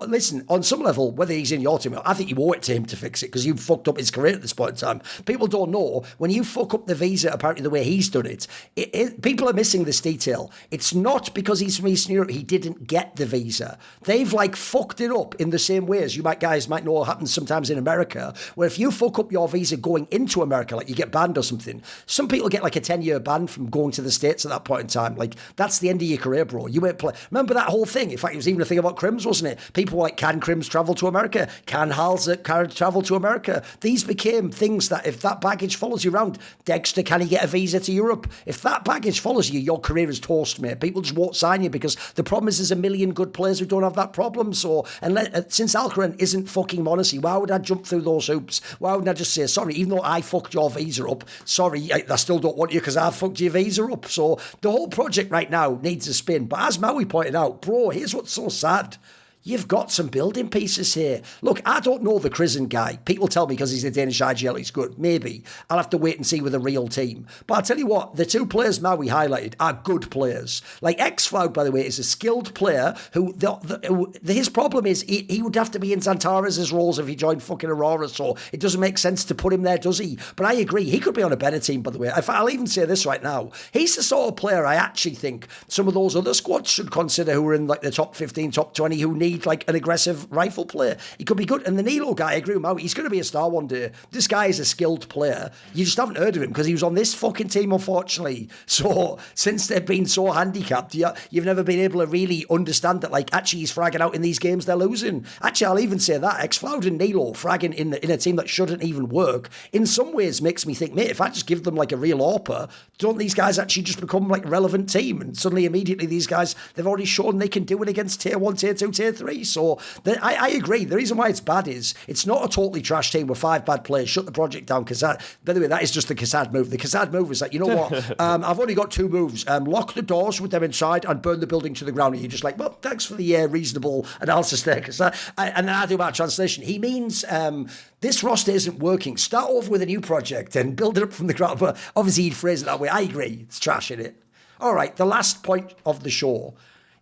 listen, on some level, whether he's in your team, I think you owe it to him to fix it, because you've fucked up his career at this point in time. People don't know, when you fuck up the visa, apparently the way he's done it, people are missing this detail. It's not because he's from Eastern Europe, he didn't get the visa. They've like fucked it up in the same way as you guys might know happens sometimes in America, where if you fuck up your visa going into America, like you get banned or something, some people get like a 10-year ban from going to the States at that point in time. Like, that's the end of your career, bro. You won't play. Remember that whole thing? In fact, it was even a thing about KRIMZ, wasn't it? People were like, can KRIMZ travel to America? Can Halza travel to America? These became things that, if that baggage follows you around, Dexter, can he get a visa to Europe? If that baggage follows you, your career is toast, mate. People just won't sign you, because the problem is there's a million good players who don't have that problem. So, since Alcaran isn't fucking Monacy, why would I jump through those hoops? Why wouldn't I just say, sorry, even though I fucked your visa up, sorry, I still don't want you because I fucked your visa up. So the whole project right now needs a spin. But as Maui pointed out, bro, here's what's so sad. You've got some building pieces here. Look, I don't know the KRIMZ guy. People tell me because he's a Danish IGL, he's good. Maybe. I'll have to wait and see with a real team. But I'll tell you what, the two players Maui highlighted are good players. Like, Xcloud, by the way, is a skilled player who, his problem is he would have to be in Xantares' roles if he joined fucking Aurora, so it doesn't make sense to put him there, does he? But I agree, he could be on a better team, by the way. I'll even say this right now. He's the sort of player I actually think some of those other squads should consider, who are in like the top 15, top 20, who need need like an aggressive rifle player. He could be good. And the Nilo guy, I agree with Maui, he's going to be a star one day. This guy is a skilled player. You just haven't heard of him because he was on this fucking team, unfortunately. So since they've been so handicapped, you've never been able to really understand that, like, actually he's fragging out in these games they're losing. Actually, I'll even say that xFloud and Nilo fragging in a team that shouldn't even work in some ways makes me think, mate, if I just give them like a real AWPer, don't these guys actually just become like a relevant team? And suddenly, immediately, these guys, they've already shown they can do it against tier 1, tier 2, tier 3. So I agree. The reason why it's bad is it's not a totally trash team with 5 bad players. Shut the project down. By the way, that is just the Kassad move. The Kassad move is like, you know what? I've only got 2 moves. Lock the doors with them inside and burn the building to the ground. And you're just like, well, thanks for the reasonable analysis there. And then I do my translation. He means this roster isn't working. Start off with a new project and build it up from the ground. But obviously, he'd phrase it that way. I agree. It's trash, isn't it? All right, the last point of the show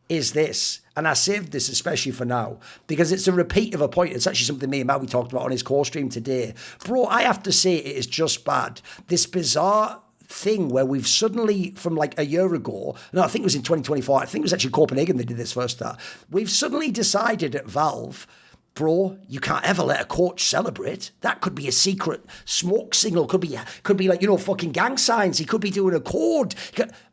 is this, and I saved this especially for now, because it's a repeat of a point. It's actually something me and Maui talked about on his core stream today. Bro, I have to say it is just bad. This bizarre thing where we've suddenly, from like a year ago, no, I think it was in 2024, I think it was actually Copenhagen that did this first start, we've suddenly decided at Valve, bro, you can't ever let a coach celebrate. That could be a secret smoke signal. Could be like, fucking gang signs. He could be doing a code.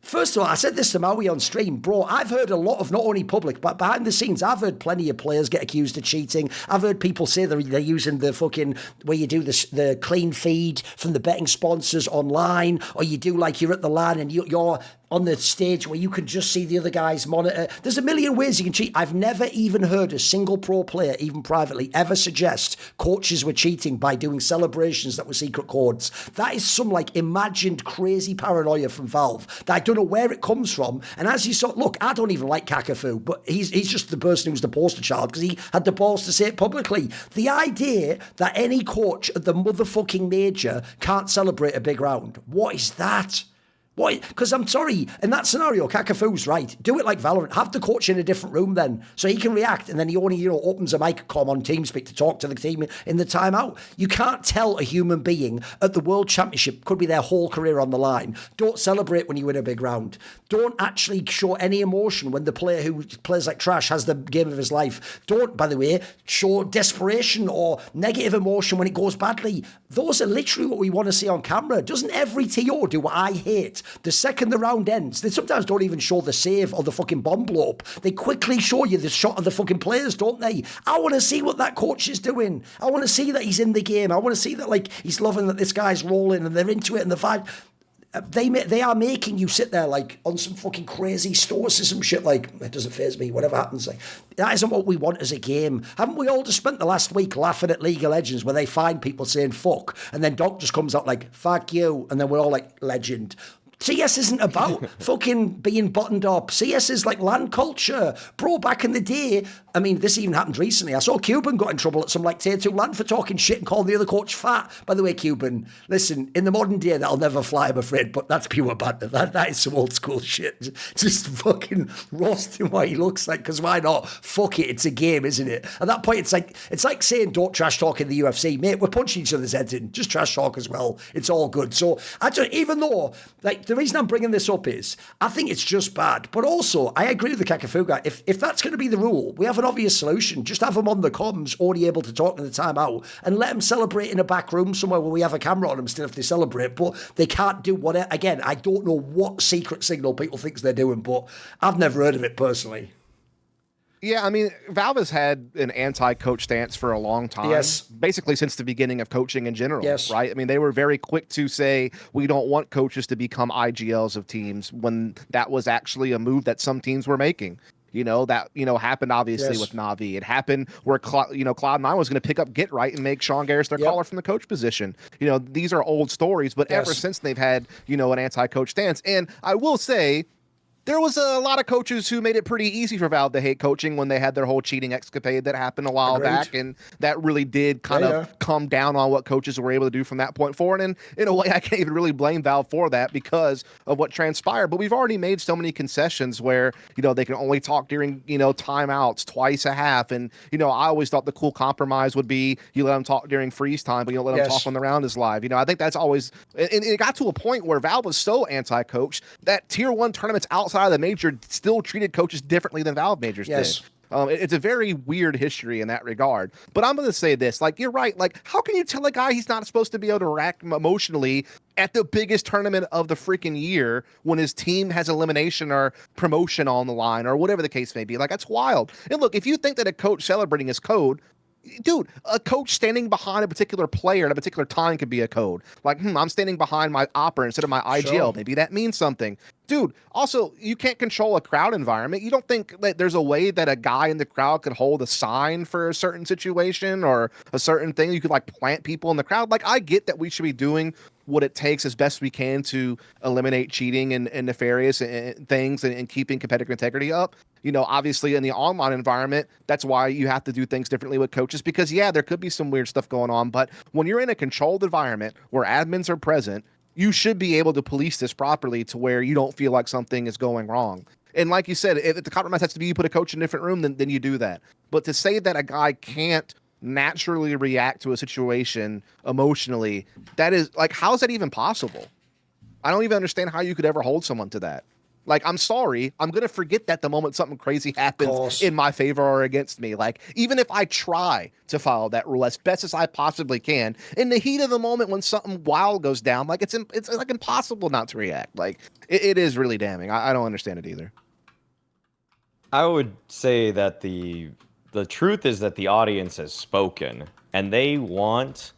First of all, I said this to Maui on stream, bro, I've heard a lot of, not only public, but behind the scenes, I've heard plenty of players get accused of cheating. I've heard people say they're using the fucking, where you do the clean feed from the betting sponsors online, or you do like you're at the LAN and you're on the stage where you can just see the other guy's monitor. There's a million ways you can cheat. I've never even heard a single pro player, even privately, ever suggest coaches were cheating by doing celebrations that were secret codes. That is some like imagined crazy paranoia from Valve that I don't know where it comes from. And as you saw, look, I don't even like Kakafu, but he's just the person who's the poster child because he had the balls to say it publicly. The idea that any coach at the motherfucking major can't celebrate a big round. What is that? Because I'm sorry, in that scenario, Kakafu's right. Do it like Valorant. Have the coach in a different room then, so he can react, and then he only opens a mic comm on TeamSpeak to talk to the team in the timeout. You can't tell a human being at the World Championship, could be their whole career on the line, don't celebrate when you win a big round. Don't actually show any emotion when the player who plays like trash has the game of his life. Don't, by the way, show desperation or negative emotion when it goes badly. Those are literally what we want to see on camera. Doesn't every TO do what I hate? The second the round ends, they sometimes don't even show the save or the fucking bomb blow up. They quickly show you the shot of the fucking players, don't they? I want to see what that coach is doing. I want to see that he's in the game. I want to see that like he's loving that this guy's rolling and they're into it and the vibe. They are making you sit there like on some fucking crazy stoicism shit like, it doesn't faze me, whatever happens. Like, that isn't what we want as a game. Haven't we all just spent the last week laughing at League of Legends where they find people saying fuck and then donk just comes out like, fuck you, and then we're all like, legend. CS isn't about fucking being buttoned up. CS is like land culture. Bro, back in the day, I mean, this even happened recently. I saw Cuban got in trouble at some like tier 2 land for talking shit and calling the other coach fat. By the way, Cuban, listen, in the modern day, that'll never fly, I'm afraid, but that's pure banter. That is some old school shit. Just fucking roast him what he looks like, because why not? Fuck it, it's a game, isn't it? At that point, it's like saying don't trash talk in the UFC. Mate, we're punching each other's heads in. Just trash talk as well. It's all good. So, even though, like, the reason I'm bringing this up is I think it's just bad. But also, I agree with the Kakafu guy. If that's going to be the rule, we have an obvious solution. Just have them on the comms, only able to talk in the timeout, and let them celebrate in a back room somewhere where we have a camera on them still if they celebrate. But they can't do whatever. Again, I don't know what secret signal people think they're doing, but I've never heard of it personally. Yeah, I mean, Valve has had an anti-coach stance for a long time. Yes. Basically since the beginning of coaching in general, yes. Right? I mean, they were very quick to say, we don't want coaches to become IGLs of teams, when that was actually a move that some teams were making. That happened obviously with Na'Vi. It happened where Cloud9 was going to pick up Get Right and make Sean Garris their caller from the coach position. These are old stories, but ever since they've had, an anti-coach stance. And I will say, there was a lot of coaches who made it pretty easy for Valve to hate coaching when they had their whole cheating escapade that happened a while back, and that really did kind of come down on what coaches were able to do from that point forward. And in a way, I can't even really blame Valve for that because of what transpired. But we've already made so many concessions where, they can only talk during, timeouts twice a half. And, I always thought the cool compromise would be you let them talk during freeze time, but you don't let them talk when the round is live. I think that's always, and it got to a point where Valve was so anti-coach that tier 1 tournaments outside of the major still treated coaches differently than Valve majors did. It's a very weird history in that regard. But I'm going to say this, like, you're right. Like, how can you tell a guy he's not supposed to be able to react emotionally at the biggest tournament of the freaking year when his team has elimination or promotion on the line or whatever the case may be? Like, that's wild. And look, if you think that a coach celebrating his code, dude, a coach standing behind a particular player at a particular time could be a code. Like, I'm standing behind my Opera instead of my IGL. Sure. Maybe that means something. Dude, also, you can't control a crowd environment. You don't think that there's a way that a guy in the crowd could hold a sign for a certain situation or a certain thing? You could, like, plant people in the crowd. Like, I get that we should be doing what it takes as best we can to eliminate cheating and nefarious things and keeping competitive integrity up. You know, obviously in the online environment, that's why you have to do things differently with coaches because, yeah, there could be some weird stuff going on. But when you're in a controlled environment where admins are present, you should be able to police this properly to where you don't feel like something is going wrong. And like you said, if the compromise has to be you put a coach in a different room, then you do that. But to say that a guy can't naturally react to a situation emotionally, that is, like, how is that even possible? I don't even understand how you could ever hold someone to that. Like, I'm sorry, I'm going to forget that the moment something crazy happens in my favor or against me. Like, even if I try to follow that rule as best as I possibly can, in the heat of the moment when something wild goes down, like, it's like impossible not to react. Like, it is really damning. I don't understand it either. I would say that the truth is that the audience has spoken, and they want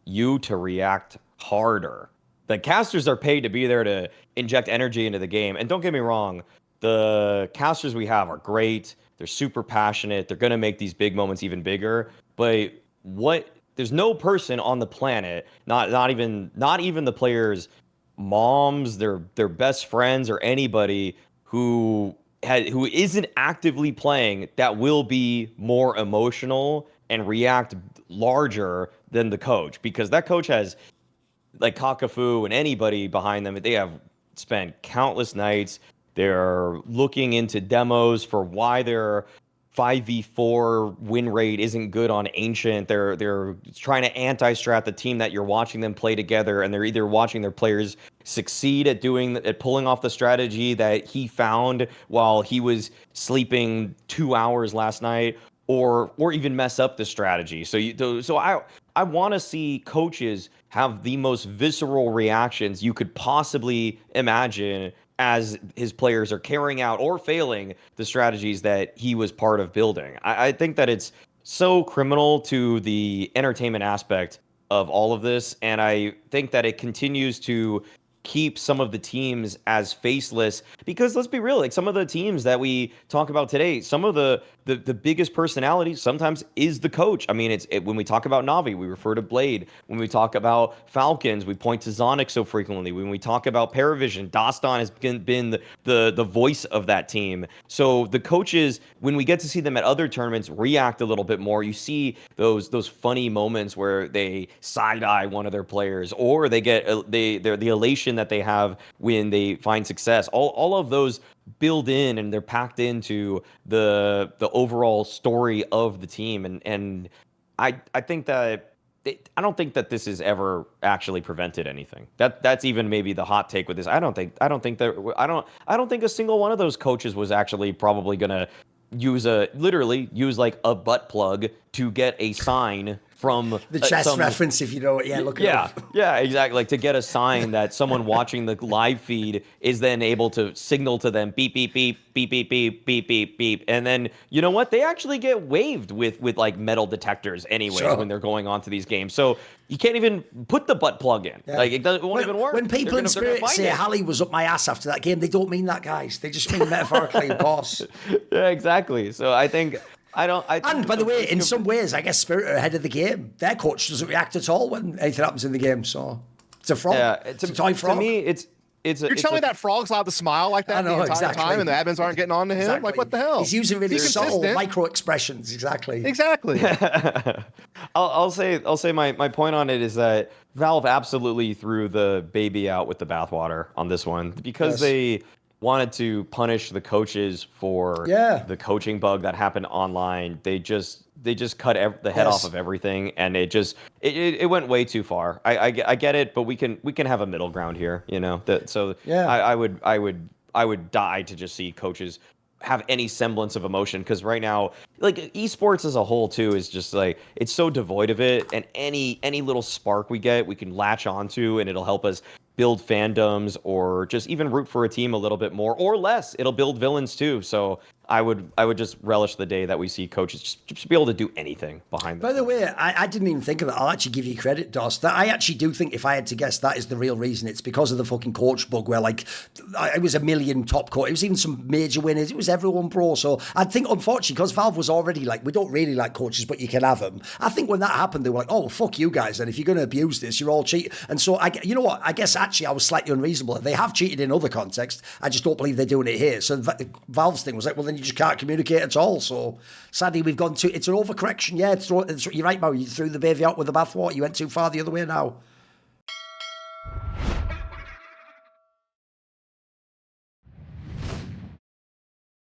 you to react harder. The casters are paid to be there to inject energy into the game. And don't get me wrong, the casters we have are great. They're super passionate. They're going to make these big moments even bigger. But there's no person on the planet, not even the players' moms, their best friends, or anybody who isn't actively playing that will be more emotional and react larger than the coach, because that coach has, like, Kakafu and anybody behind them, they have spent countless nights. They're looking into demos for why their 5v4 win rate isn't good on Ancient. They're trying to anti-strat the team that you're watching them play together, and they're either watching their players succeed at pulling off the strategy that he found while he was sleeping 2 hours last night, or even mess up the strategy. So I want to see coaches have the most visceral reactions you could possibly imagine as his players are carrying out or failing the strategies that he was part of building. I think that it's so criminal to the entertainment aspect of all of this, and I think that it continues to keep some of the teams as faceless, because let's be real, like, some of the teams that we talk about today, some of the biggest personalities sometimes is the coach. I mean, when we talk about Navi, we refer to Blade. When we talk about Falcons, we point to Zonic so frequently. When we talk about Paravision, dusT has been the voice of that team. So the coaches, when we get to see them at other tournaments react a little bit more, you see those funny moments where they side-eye one of their players, or they get the elation that they have when they find success. All of those build in, and they're packed into the overall story of the team. And I think that I don't think that this has ever actually prevented anything. That's even maybe the hot take with this. I don't think a single one of those coaches was actually probably gonna use like a butt plug to get a sign from the chess reference, if you know it. Yeah, look at it. Yeah, exactly. Like, to get a sign that someone watching the live feed is then able to signal to them, beep, beep, beep, beep, beep, beep, beep, beep, beep. And then, you know what? They actually get waved with like metal detectors anyways when they're going on to these games. So you can't even put the butt plug in. Yeah. Like, it won't even work. When people in Spirit say Hallie was up my ass after that game, they don't mean that, guys. They just mean metaphorically, of course. Yeah, exactly. So I think... And by the way, in some ways, I guess Spirit are ahead of the game. Their coach doesn't react at all when anything happens in the game. So it's a frog. Yeah, it's a toy frog. To me, You're telling me that frog's allowed to smile like that the entire time, and the admins aren't getting on to him? Exactly. Like, what the hell? He's using really subtle micro expressions. Exactly. I'll say my point on it is that Valve absolutely threw the baby out with the bathwater on this one, because they wanted to punish the coaches for the coaching bug that happened online. They just cut the head off of everything, and it went way too far. I get it, but we can have a middle ground here, you know. I would die to just see coaches have any semblance of emotion, because right now, like, esports as a whole too is just like, it's so devoid of it, and any little spark we get, we can latch onto, and it'll help us build fandoms or just even root for a team a little bit more or less. It'll build villains too. So I would just relish the day that we see coaches just be able to do anything behind them. By the way, I didn't even think of that. I'll actually give you credit, dusT. That I actually do think, if I had to guess, that is the real reason. It's because of the fucking coach bug, where like it was a million top coach. It was even some major winners. It was everyone pro. So I think, unfortunately, because Valve was already like, we don't really like coaches, but you can have them. I think when that happened, they were like, oh, fuck you guys. And if you're going to abuse this, you're all cheating. And so you know what? I guess actually I was slightly unreasonable. They have cheated in other contexts. I just don't believe they're doing it here. So Valve's thing was like, well, then you just can't communicate at all. So sadly, we've gone to, it's an overcorrection. Yeah, you're right, Mo. You threw the baby out with the bathwater. You went too far the other way now.